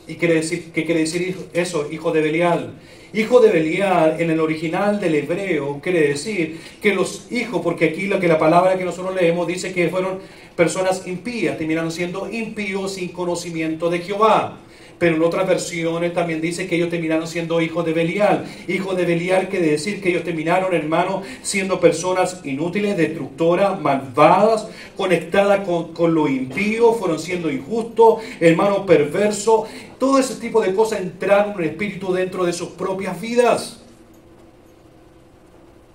¿Y qué quiere decir eso? Hijo de Belial. Hijo de Belial, en el original del hebreo, quiere decir que los hijos, porque aquí la palabra que nosotros leemos dice que fueron personas impías, terminaron siendo impíos sin conocimiento de Jehová. Pero en otras versiones también dice que ellos terminaron siendo hijos de Belial. Hijos de Belial quiere decir que ellos terminaron, hermano, siendo personas inútiles, destructoras, malvadas, conectadas con lo impío, fueron siendo injustos, hermano, perversos. Todo ese tipo de cosas entraron en el espíritu dentro de sus propias vidas.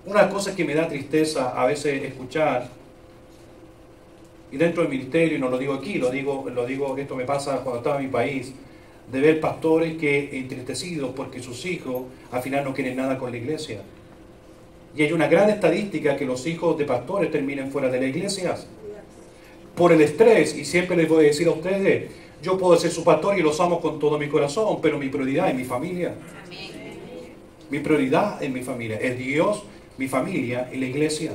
Una cosa que me da tristeza a veces escuchar, y dentro del ministerio, y no lo digo aquí, lo digo, esto me pasa cuando estaba en mi país, de ver pastores que entristecidos porque sus hijos al final no quieren nada con la iglesia. Y hay una gran estadística que los hijos de pastores terminen fuera de las iglesias por el estrés. Y siempre les voy a decir a ustedes, yo puedo ser su pastor y los amo con todo mi corazón, pero mi prioridad es mi familia. Mi prioridad es mi familia. Es Dios, mi familia y la iglesia.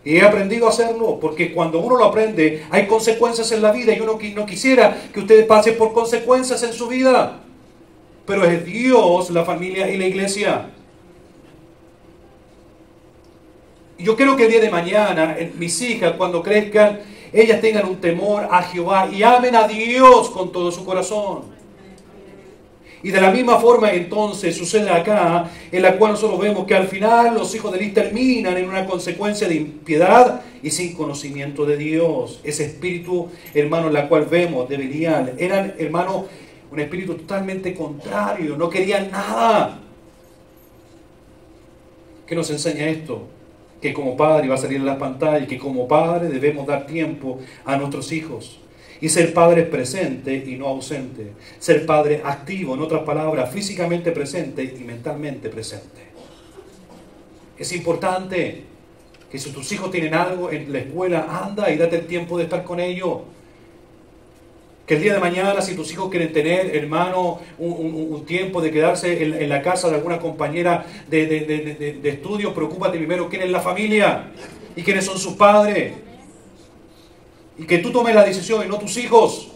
Y he aprendido a hacerlo, porque cuando uno lo aprende, hay consecuencias en la vida, y uno no quisiera que ustedes pasen por consecuencias en su vida. Pero es Dios, la familia y la iglesia. Y yo quiero que el día de mañana, mis hijas, cuando crezcan, ellas tengan un temor a Jehová y amen a Dios con todo su corazón. Y de la misma forma entonces sucede acá, en la cual nosotros vemos que al final los hijos de Eli terminan en una consecuencia de impiedad y sin conocimiento de Dios. Ese espíritu, hermano, en la cual vemos de Belial, eran, hermano, un espíritu totalmente contrario, no querían nada. ¿Qué nos enseña esto? Que como padre, va a salir en las pantallas, que como padre debemos dar tiempo a nuestros hijos. Y ser padre presente y no ausente. Ser padre activo, en otras palabras, físicamente presente y mentalmente presente. Es importante que si tus hijos tienen algo en la escuela, anda y date el tiempo de estar con ellos. Que el día de mañana, si tus hijos quieren tener, hermano, un tiempo de quedarse en la casa de alguna compañera de estudio, preocúpate primero quién es la familia y quiénes son sus padres. Y que tú tomes la decisión y no tus hijos.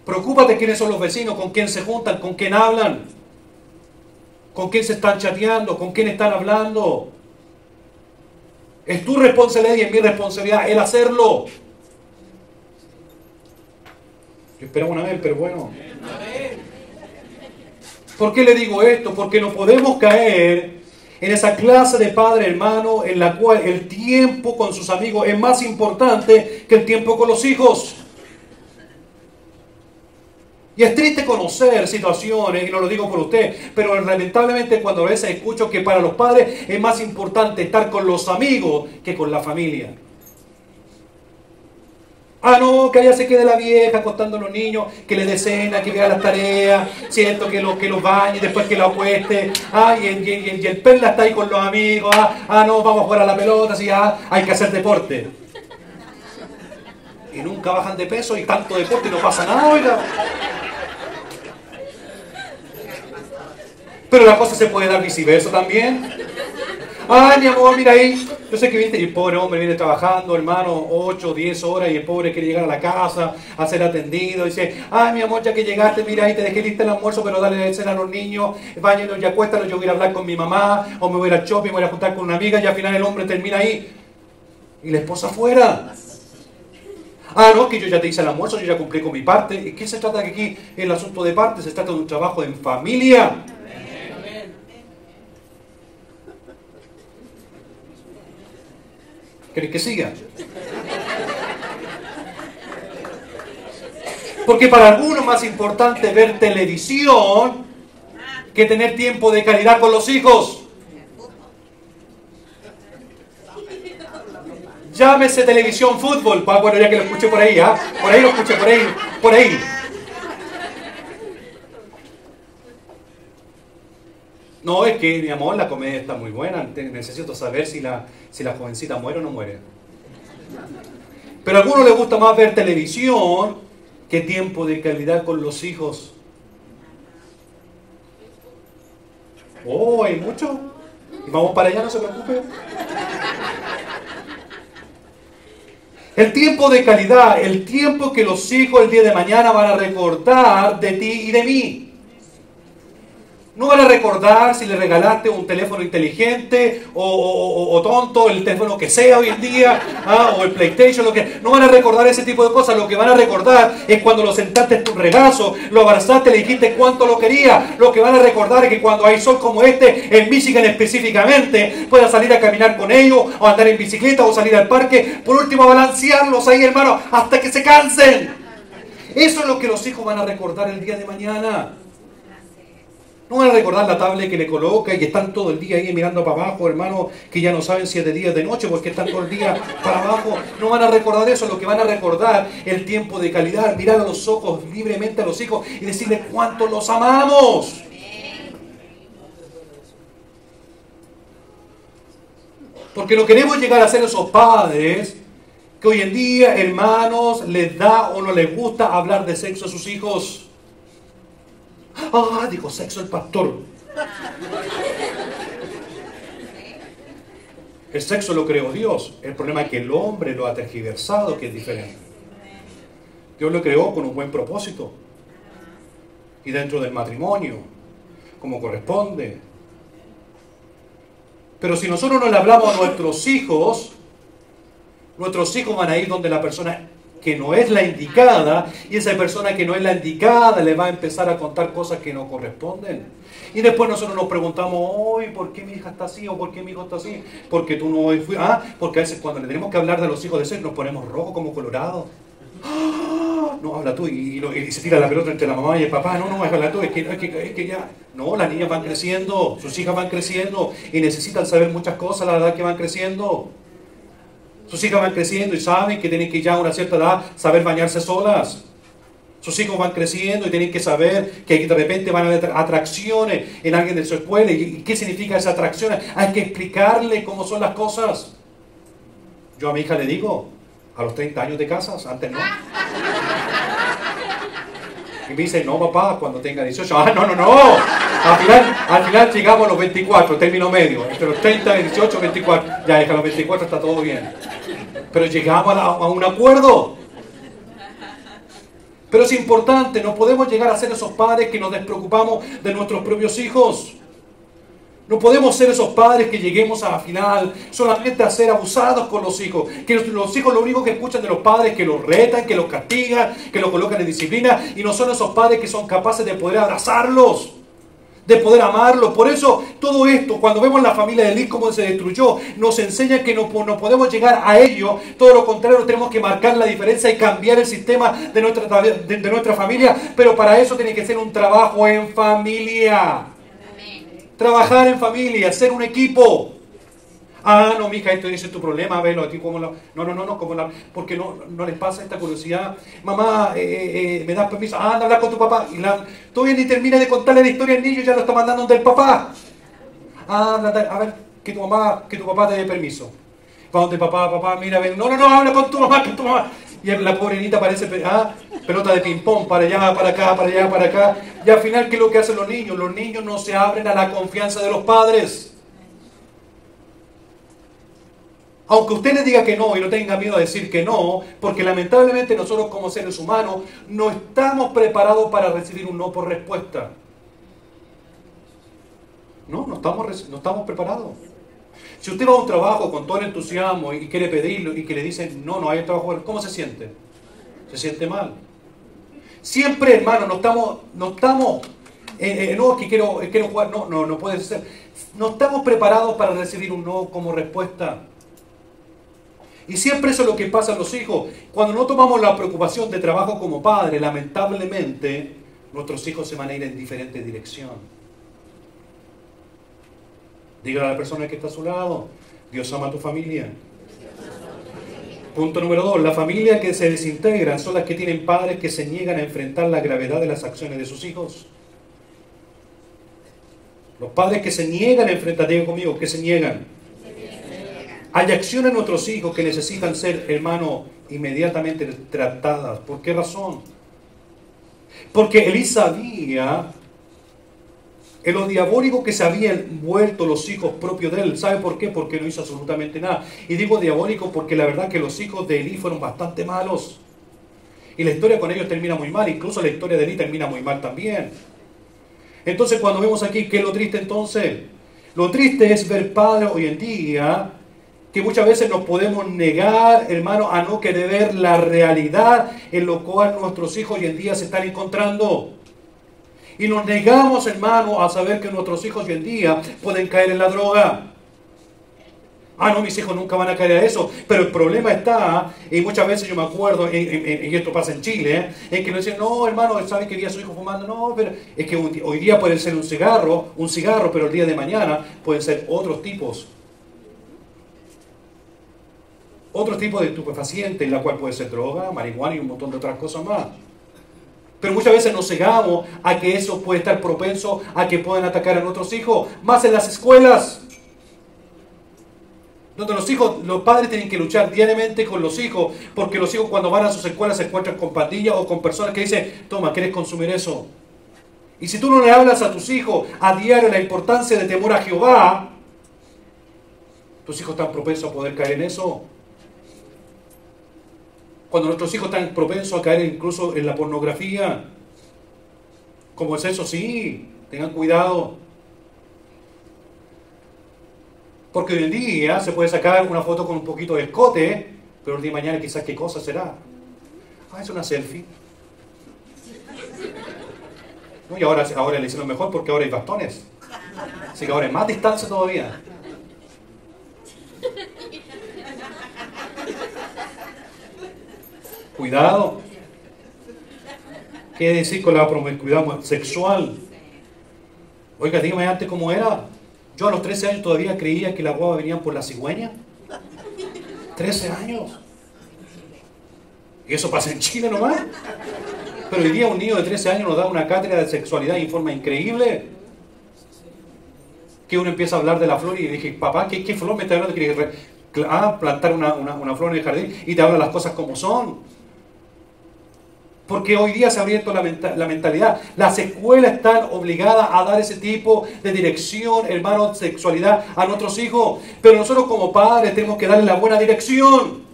Preocúpate quiénes son los vecinos, con quién se juntan, con quién hablan, con quién se están chateando, con quién están hablando. Es tu responsabilidad y es mi responsabilidad el hacerlo. Yo esperaba una vez, pero bueno. ¿Por qué le digo esto? Porque no podemos caer en esa clase de padre, hermano, en la cual el tiempo con sus amigos es más importante que el tiempo con los hijos. Y es triste conocer situaciones, y no lo digo por usted, pero lamentablemente cuando a veces escucho que para los padres es más importante estar con los amigos que con la familia. Ah, no, que allá se quede la vieja acostando a los niños, que le dé cena, que vea las tareas, siento que los bañe, después que lo acueste. Ah, y el perla está ahí con los amigos. No, vamos a jugar a la pelota, sí, hay que hacer deporte. Y nunca bajan de peso y tanto deporte y no pasa nada, oiga. Pero la cosa se puede dar viceversa también. Ay, mi amor, mira ahí. Yo sé que el pobre hombre viene trabajando, hermano, 8 o 10 horas y el pobre quiere llegar a la casa a ser atendido. Dice, ay, mi amor, ya que llegaste, mira ahí, te dejé listo el almuerzo, pero dale de cena a los niños, báñenos y acuéstanos, yo voy a ir a hablar con mi mamá, o me voy a ir al shopping, me voy a juntar con una amiga, y al final el hombre termina ahí. Y la esposa afuera. Ah, no, que yo ya te hice el almuerzo, yo ya cumplí con mi parte. ¿Y qué se trata aquí? El asunto de parte, se trata de un trabajo en familia. ¿Querés que siga? Porque para algunos es más importante ver televisión que tener tiempo de calidad con los hijos. Llámese televisión, fútbol. Bueno, ya que lo escuché por ahí, por ahí lo escuché, por ahí. No, es que, mi amor, la comedia está muy buena. Necesito saber si la jovencita muere o no muere. Pero a algunos les gusta más ver televisión que tiempo de calidad con los hijos. Oh, hay mucho. Y vamos para allá, no se preocupe. El tiempo de calidad, el tiempo que los hijos el día de mañana van a recordar de ti y de mí. No van a recordar si le regalaste un teléfono inteligente o tonto, el teléfono que sea hoy en día, o el PlayStation, lo que. No van a recordar ese tipo de cosas. Lo que van a recordar es cuando lo sentaste en tu regazo, lo abrazaste, le dijiste cuánto lo quería. Lo que van a recordar es que cuando hay sol como este, en Michigan específicamente, puedas salir a caminar con ellos, o andar en bicicleta, o salir al parque. Por último, balancearlos ahí, hermano, hasta que se cansen. Eso es lo que los hijos van a recordar el día de mañana. No van a recordar la tablet que le coloca y están todo el día ahí mirando para abajo, hermano, que ya no saben si es de día o de noche porque están todo el día para abajo. No van a recordar eso. Lo que van a recordar es el tiempo de calidad, mirar a los ojos libremente a los hijos y decirles cuánto los amamos. Porque no queremos llegar a ser esos padres que hoy en día, hermanos, les da o no les gusta hablar de sexo a sus hijos. dijo sexo el pastor. El sexo lo creó Dios. El problema es que el hombre lo ha tergiversado, que es diferente. Dios lo creó con un buen propósito. Y dentro del matrimonio, como corresponde. Pero si nosotros no le hablamos a nuestros hijos van a ir donde la persona que no es la indicada, y esa persona que no es la indicada le va a empezar a contar cosas que no corresponden. Y después nosotros nos preguntamos, ¿por qué mi hija está así? ¿O por qué mi hijo está así? Porque tú no fuiste. Porque a veces cuando le tenemos que hablar de los hijos de ser, nos ponemos rojos como colorados. No, habla tú, y se tira la pelota entre la mamá y el papá. No, habla tú, es que ya. No, las niñas van creciendo, sus hijas van creciendo, y necesitan saber muchas cosas a la edad que van creciendo. Sus hijas van creciendo y saben que tienen que ya a una cierta edad saber bañarse solas. Sus hijos van creciendo y tienen que saber que de repente van a haber atracciones en alguien de su escuela. ¿Y qué significa esa atracción? Hay que explicarle cómo son las cosas. Yo a mi hija le digo, a los 30 años te casas, antes no. Y me dice, no papá, cuando tenga 18. No. Al final llegamos a los 24, término medio. Entre los 30, 18, 24. Ya, hija, a los 24 está todo bien. Pero llegamos a un acuerdo. Pero es importante, no podemos llegar a ser esos padres que nos despreocupamos de nuestros propios hijos. No podemos ser esos padres que lleguemos a la final solamente a ser abusados con los hijos. Que los hijos lo único que escuchan de los padres es que los retan, que los castigan, que los colocan en disciplina. Y no son esos padres que son capaces de poder abrazarlos, de poder amarlos. Por eso todo esto, cuando vemos la familia de Eli cómo se destruyó, nos enseña que no podemos llegar a ello. Todo lo contrario, tenemos que marcar la diferencia y cambiar el sistema de nuestra familia. Pero para eso tiene que ser un trabajo en familia. Trabajar en familia, ser un equipo. No, mija, esto es tu problema, velo a ti como la... No, porque no les pasa esta curiosidad. Mamá, ¿me das permiso? Anda a hablar con tu papá. Y todavía ni termina de contarle la historia al niño, ya lo está mandando del papá. Anda, a ver, que tu papá te dé permiso. Va donde papá, mira, ven. No, habla con tu mamá, Y la pobre niñita parece pelota de ping-pong, para allá, para acá, para allá, para acá. Y al final, ¿qué es lo que hacen los niños? Los niños no se abren a la confianza de los padres. Aunque usted le diga que no y no tenga miedo a decir que no, porque lamentablemente nosotros como seres humanos no estamos preparados para recibir un no por respuesta. No estamos preparados. Si usted va a un trabajo con todo el entusiasmo y quiere pedirlo y que le dicen no hay trabajo, ¿cómo se siente? Se siente mal. Siempre, hermano, no estamos es que quiero jugar, no puede ser. No estamos preparados para recibir un no como respuesta. Y siempre eso es lo que pasa a los hijos. Cuando no tomamos la preocupación de trabajo como padre, lamentablemente, nuestros hijos se van a ir en diferente dirección. Dígale a la persona que está a su lado, Dios ama a tu familia. Punto número 2, la familia que se desintegra son las que tienen padres que se niegan a enfrentar la gravedad de las acciones de sus hijos. Los padres que se niegan a enfrentar, digan conmigo, que se niegan. Hay acciones en nuestros hijos que necesitan ser, hermano, inmediatamente tratadas. ¿Por qué razón? Porque Elí sabía en lo diabólico que se habían vuelto los hijos propios de él. ¿Sabe por qué? Porque no hizo absolutamente nada. Y digo diabólico porque la verdad que los hijos de Elí fueron bastante malos. Y la historia con ellos termina muy mal. Incluso la historia de Elí termina muy mal también. Entonces cuando vemos aquí, ¿qué es lo triste entonces? Lo triste es ver padres hoy en día que muchas veces nos podemos negar, hermano, a no querer ver la realidad en lo cual nuestros hijos hoy en día se están encontrando. Y nos negamos, hermano, a saber que nuestros hijos hoy en día pueden caer en la droga. No, mis hijos nunca van a caer a eso. Pero el problema está, y muchas veces yo me acuerdo, y esto pasa en Chile, en que nos dicen, no, hermano, ¿sabe que vi a su hijo fumando? No, pero es que hoy día puede ser un cigarro, pero el día de mañana pueden ser otros tipos de estupefacientes, en la cual puede ser droga, marihuana y un montón de otras cosas más. Pero muchas veces nos cegamos a que eso puede estar propenso a que puedan atacar a nuestros hijos, más en las escuelas, donde los padres tienen que luchar diariamente con los hijos, porque los hijos cuando van a sus escuelas se encuentran con pandillas o con personas que dicen, toma, ¿quieres consumir eso? Y si tú no le hablas a tus hijos a diario la importancia de temor a Jehová, tus hijos están propensos a poder caer en eso. Cuando nuestros hijos están propensos a caer incluso en la pornografía. ¿Cómo es eso? Sí, tengan cuidado. Porque hoy en día se puede sacar una foto con un poquito de escote, pero el día de mañana quizás qué cosa será. Ah, es una selfie. No, y ahora le hicieron mejor porque ahora hay bastones. Así que ahora hay más distancia todavía. Cuidado. ¿Qué decir con la promiscuidad sexual? Oiga, dígame antes cómo era. Yo a los 13 años todavía creía que las guaguas venían por la cigüeña. 13 años. Y eso pasa en Chile nomás. Pero hoy día un niño de 13 años nos da una cátedra de sexualidad en forma increíble. Que uno empieza a hablar de la flor y dije, papá, ¿qué flor me está hablando? Que plantar una flor en el jardín y te habla las cosas como son. Porque hoy día se ha abierto la mentalidad. Las escuelas están obligadas a dar ese tipo de dirección, hermano, sexualidad a nuestros hijos. Pero nosotros como padres tenemos que darle la buena dirección.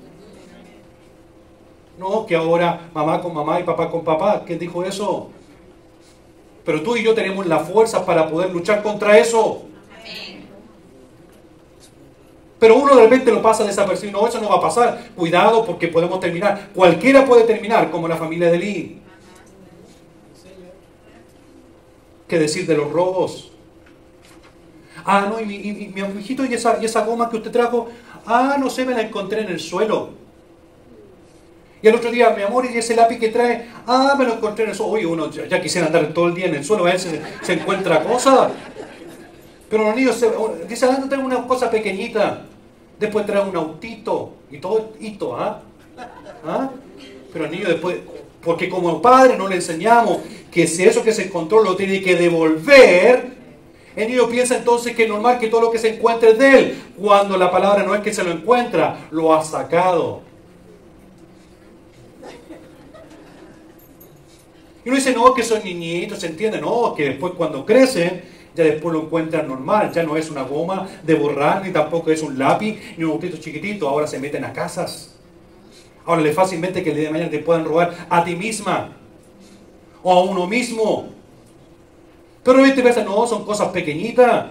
No, que ahora mamá con mamá y papá con papá. ¿Quién dijo eso? Pero tú y yo tenemos la fuerza para poder luchar contra eso. Pero uno de repente lo pasa desapercibido. No, eso no va a pasar. Cuidado porque podemos terminar. Cualquiera puede terminar como la familia de Elí. ¿Qué decir de los robos? Ah, no, y mi hijito, y esa goma que usted trajo. Ah, no sé, me la encontré en el suelo. Y al otro día, mi amor, y ese lápiz que trae, ah, me lo encontré en el suelo. Oye, uno ya quisiera andar todo el día en el suelo, a ver si se encuentra cosas. Pero los niños dicen, ah, no tengo una cosa pequeñita. Después trae un autito, y todo hito, ¿ah? ¿Ah? Pero el niño después, porque como padre no le enseñamos que si eso que se encontró lo tiene que devolver, el niño piensa entonces que es normal que todo lo que se encuentre es de él, cuando la palabra no es que se lo encuentra, lo ha sacado. Y uno dice, no, que son niñitos, se entiende, no, que después cuando crecen, ya después lo encuentran normal, ya no es una goma de borrar, ni tampoco es un lápiz, ni un autito chiquitito, ahora se meten a casas. Ahora le fácilmente que el día de mañana te puedan robar a ti misma, o a uno mismo. Pero realmente piensan, no, son cosas pequeñitas,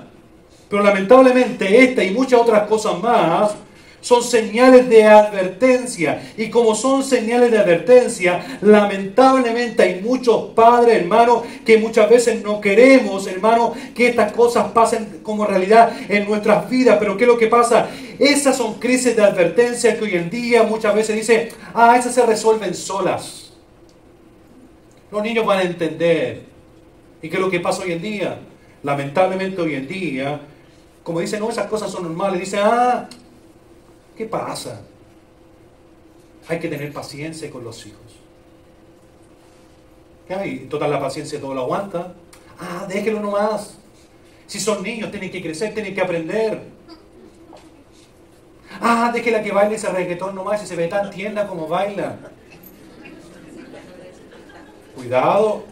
pero lamentablemente esta y muchas otras cosas más, son señales de advertencia. Y como son señales de advertencia, lamentablemente hay muchos padres, hermanos, que muchas veces no queremos, hermanos, que estas cosas pasen como realidad en nuestras vidas. Pero ¿qué es lo que pasa? Esas son crisis de advertencia que hoy en día muchas veces dicen, ah, esas se resuelven solas. Los niños van a entender. ¿Y qué es lo que pasa hoy en día? Lamentablemente hoy en día, como dicen, no, esas cosas son normales. Dicen, ah, ¿qué pasa? Hay que tener paciencia con los hijos. ¿Qué hay? Total, la paciencia todo lo aguanta. Ah, déjelo nomás. Si son niños, tienen que crecer, tienen que aprender. Ah, déjela que baile ese reggaetón nomás, si se ve tan tierna como baila. Cuidado.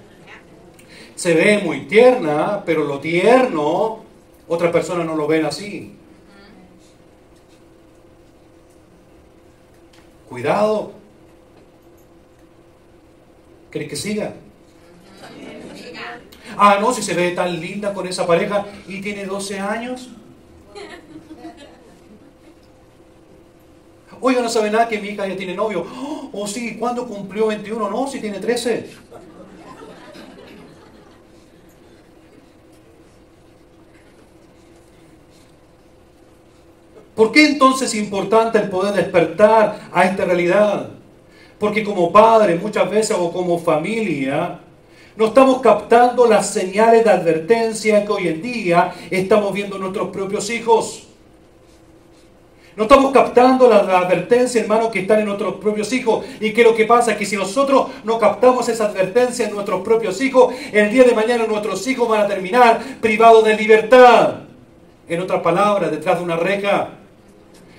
Se ve muy tierna, pero lo tierno, otras personas no lo ven así. Cuidado. ¿Querés que siga? Ah, no, si se ve tan linda con esa pareja y tiene 12 años. Oiga, no sabe nada que mi hija ya tiene novio. Oh, sí, ¿cuándo cumplió 21? No, si tiene 13. ¿Por qué entonces es importante el poder despertar a esta realidad? Porque como padre muchas veces o como familia no estamos captando las señales de advertencia que hoy en día estamos viendo en nuestros propios hijos. No estamos captando la advertencia, hermano, que están en nuestros propios hijos. ¿Y qué es lo que pasa? Que si nosotros no captamos esa advertencia en nuestros propios hijos, el día de mañana nuestros hijos van a terminar privados de libertad. En otras palabras, detrás de una reja.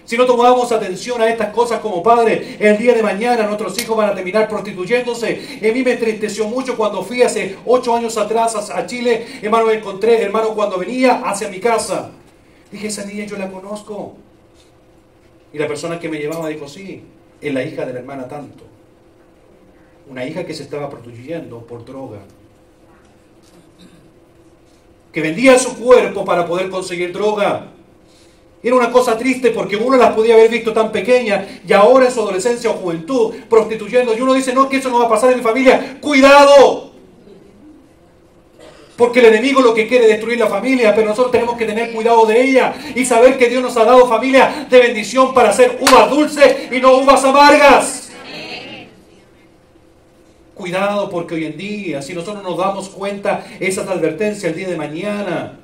Si no tomamos atención a estas cosas como padres, el día de mañana nuestros hijos van a terminar prostituyéndose. A mí me entristeció mucho cuando fui hace 8 años atrás a Chile. Hermano, me encontré, hermano, cuando venía hacia mi casa. Dije, esa niña yo la conozco. Y la persona que me llevaba dijo, sí, es la hija de la hermana tanto. Una hija que se estaba prostituyendo por droga. Que vendía su cuerpo para poder conseguir droga. Era una cosa triste porque uno las podía haber visto tan pequeñas y ahora en su adolescencia o juventud prostituyendo. Y uno dice, no, que eso no va a pasar en mi familia. ¡Cuidado! Porque el enemigo lo que quiere es destruir la familia, pero nosotros tenemos que tener cuidado de ella y saber que Dios nos ha dado familia de bendición para hacer uvas dulces y no uvas amargas. Cuidado, porque hoy en día, si nosotros nos damos cuenta, esas advertencias el día de mañana,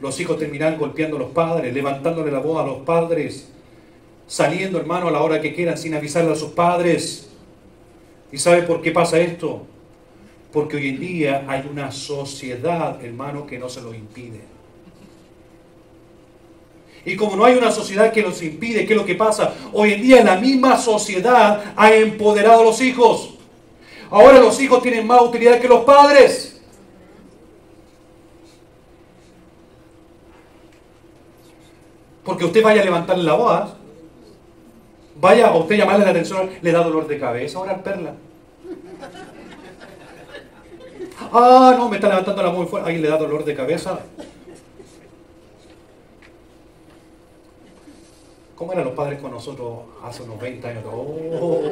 los hijos terminarán golpeando a los padres, levantándole la voz a los padres, saliendo, hermano, a la hora que quieran sin avisarle a sus padres. ¿Y sabe por qué pasa esto? Porque hoy en día hay una sociedad, hermano, que no se lo impide. Y como no hay una sociedad que los impide, ¿qué es lo que pasa? Hoy en día la misma sociedad ha empoderado a los hijos. Ahora los hijos tienen más utilidad que los padres. Porque usted vaya a levantarle la voz, vaya a usted llamarle la atención, le da dolor de cabeza, ahora Perla. Ah, no, me está levantando la voz muy fuerte, ahí le da dolor de cabeza. ¿Cómo eran los padres con nosotros hace unos 20 años? Oh,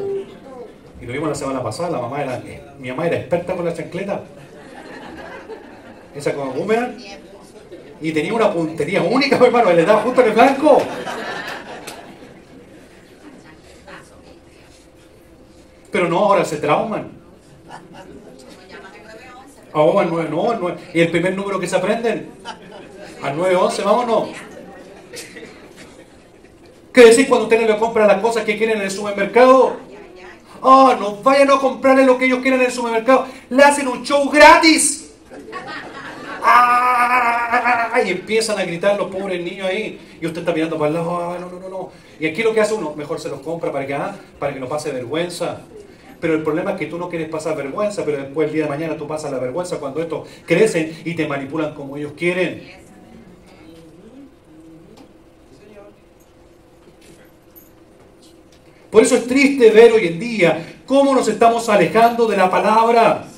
y lo vimos la semana pasada, mi mamá era experta con la chancleta. Esa con boomerang. Y tenía una puntería única, hermano, le daba justo en el blanco. Pero no, ahora se trauman. Ahora al 911. Y el primer número que se aprenden, al 911, vámonos. ¿Qué decir cuando usted le compra las cosas que quieren en el supermercado? Ah, no vayan a comprarle lo que ellos quieren en el supermercado. Le hacen un show gratis. ¡Ah! Y empiezan a gritar los pobres niños ahí. Y usted está mirando para el lado. ¡Ah, no! Y aquí lo que hace uno, mejor se los compra para que no pase vergüenza. Pero el problema es que tú no quieres pasar vergüenza, pero después el día de mañana tú pasas la vergüenza cuando estos crecen y te manipulan como ellos quieren. Por eso es triste ver hoy en día cómo nos estamos alejando de la palabra.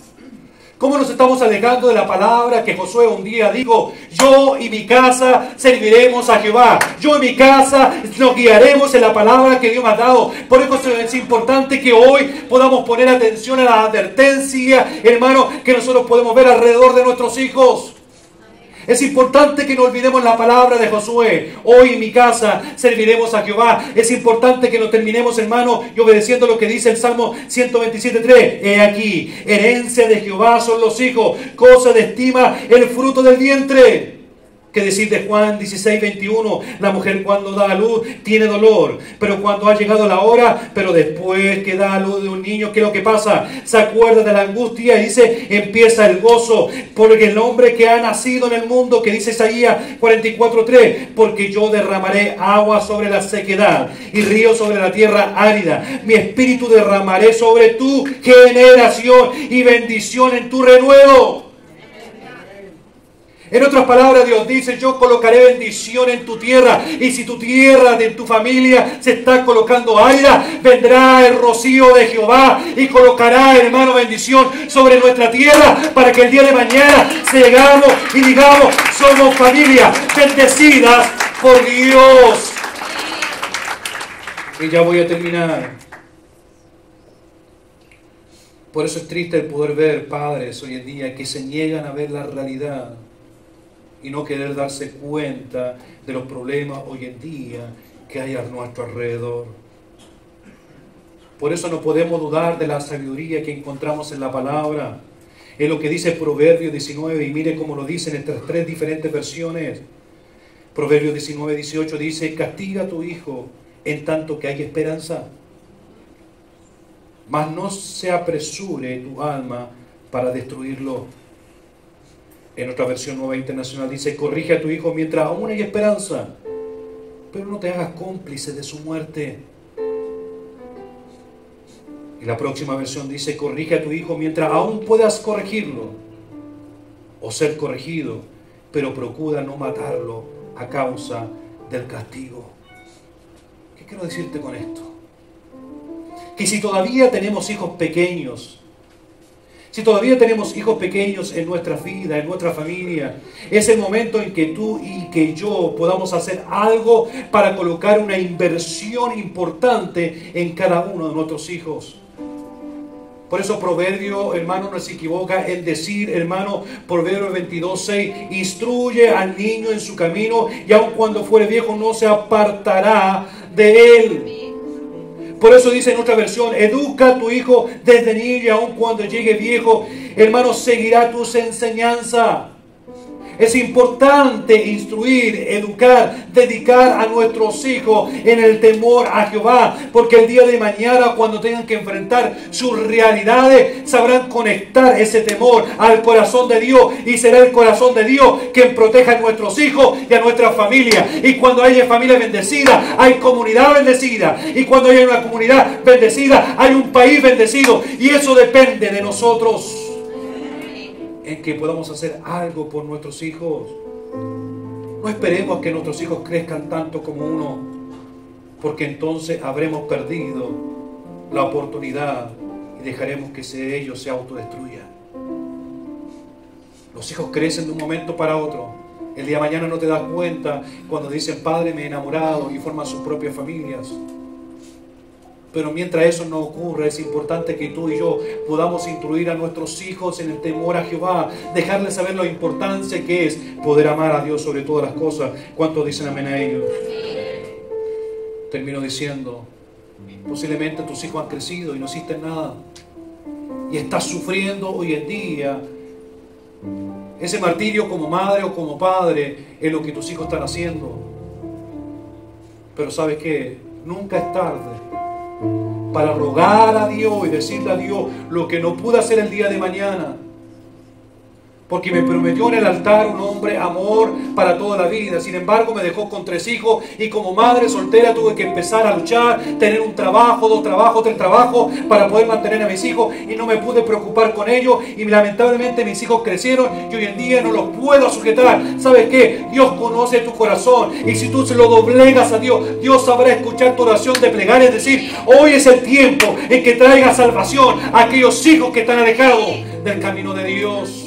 ¿Cómo nos estamos alejando de la palabra que Josué un día dijo? Yo y mi casa serviremos a Jehová. Yo y mi casa nos guiaremos en la palabra que Dios me ha dado. Por eso es importante que hoy podamos poner atención a la advertencia, hermano, que nosotros podemos ver alrededor de nuestros hijos. Es importante que no olvidemos la palabra de Josué. Hoy en mi casa serviremos a Jehová. Es importante que no terminemos, hermano, y obedeciendo lo que dice el Salmo 127:3. He aquí, herencia de Jehová son los hijos, cosa de estima el fruto del vientre. ¿Qué decir de Juan 16:21? La mujer cuando da a luz tiene dolor, pero cuando ha llegado la hora, pero después que da a luz de un niño, ¿qué es lo que pasa? Se acuerda de la angustia y dice, empieza el gozo, porque el hombre que ha nacido en el mundo, que dice Isaías 44:3, porque yo derramaré agua sobre la sequedad y río sobre la tierra árida. Mi espíritu derramaré sobre tu generación y bendición en tu renuevo. En otras palabras, Dios dice, yo colocaré bendición en tu tierra. Y si tu tierra, de tu familia, se está colocando árida, vendrá el rocío de Jehová y colocará, hermano, bendición sobre nuestra tierra, para que el día de mañana llegamos y digamos, somos familias bendecidas por Dios. Y ya voy a terminar. Por eso es triste el poder ver padres hoy en día que se niegan a ver la realidad y no querer darse cuenta de los problemas hoy en día que hay a nuestro alrededor. Por eso no podemos dudar de la sabiduría que encontramos en la palabra. Es lo que dice Proverbios 19, y mire cómo lo dice en estas 3 diferentes versiones. Proverbios 19:18 dice, castiga a tu hijo en tanto que hay esperanza, mas no se apresure tu alma para destruirlo. En otra versión Nueva Internacional dice, corrige a tu hijo mientras aún hay esperanza, pero no te hagas cómplice de su muerte. Y la próxima versión dice: corrige a tu hijo mientras aún puedas corregirlo o ser corregido, pero procura no matarlo a causa del castigo. ¿Qué quiero decirte con esto? Que si todavía tenemos hijos pequeños, si todavía tenemos hijos pequeños en nuestra vida, en nuestra familia, es el momento en que tú y que yo podamos hacer algo para colocar una inversión importante en cada uno de nuestros hijos. Por eso Proverbio, hermano, no se equivoca en decir, hermano, Proverbio 22:6, instruye al niño en su camino y aun cuando fuere viejo no se apartará de él. Por eso dice en otra versión: educa a tu hijo desde niño y aun cuando llegue viejo, hermano, seguirá tus enseñanzas. Es importante instruir, educar, dedicar a nuestros hijos en el temor a Jehová, porque el día de mañana, cuando tengan que enfrentar sus realidades, sabrán conectar ese temor al corazón de Dios, y será el corazón de Dios quien proteja a nuestros hijos y a nuestra familia. Y cuando haya familia bendecida, hay comunidad bendecida, y cuando haya una comunidad bendecida, hay un país bendecido, y eso depende de nosotros, en que podamos hacer algo por nuestros hijos. No esperemos que nuestros hijos crezcan tanto como uno, porque entonces habremos perdido la oportunidad y dejaremos que ellos se autodestruyan. Los hijos crecen de un momento para otro. El día de mañana no te das cuenta cuando dicen: padre, me he enamorado, y forman sus propias familias. Pero mientras eso no ocurra, es importante que tú y yo podamos instruir a nuestros hijos en el temor a Jehová, dejarles saber la importancia que es poder amar a Dios sobre todas las cosas. ¿Cuántos dicen amén a ellos? Termino diciendo: posiblemente tus hijos han crecido y no hiciste nada, y estás sufriendo hoy en día ese martirio como madre o como padre en lo que tus hijos están haciendo. Pero ¿sabes qué? Nunca es tarde para rogar a Dios y decirle a Dios lo que no pude hacer el día de mañana, porque me prometió en el altar un hombre amor para toda la vida. Sin embargo, me dejó con 3 hijos, y como madre soltera tuve que empezar a luchar, tener un trabajo, 2 trabajos, 3 trabajos para poder mantener a mis hijos, y no me pude preocupar con ellos, y lamentablemente mis hijos crecieron y hoy en día no los puedo sujetar. ¿Sabes qué? Dios conoce tu corazón, y si tú se lo doblegas a Dios, Dios sabrá escuchar tu oración de plegaria, es decir, hoy es el tiempo en que traiga salvación a aquellos hijos que están alejados del camino de Dios.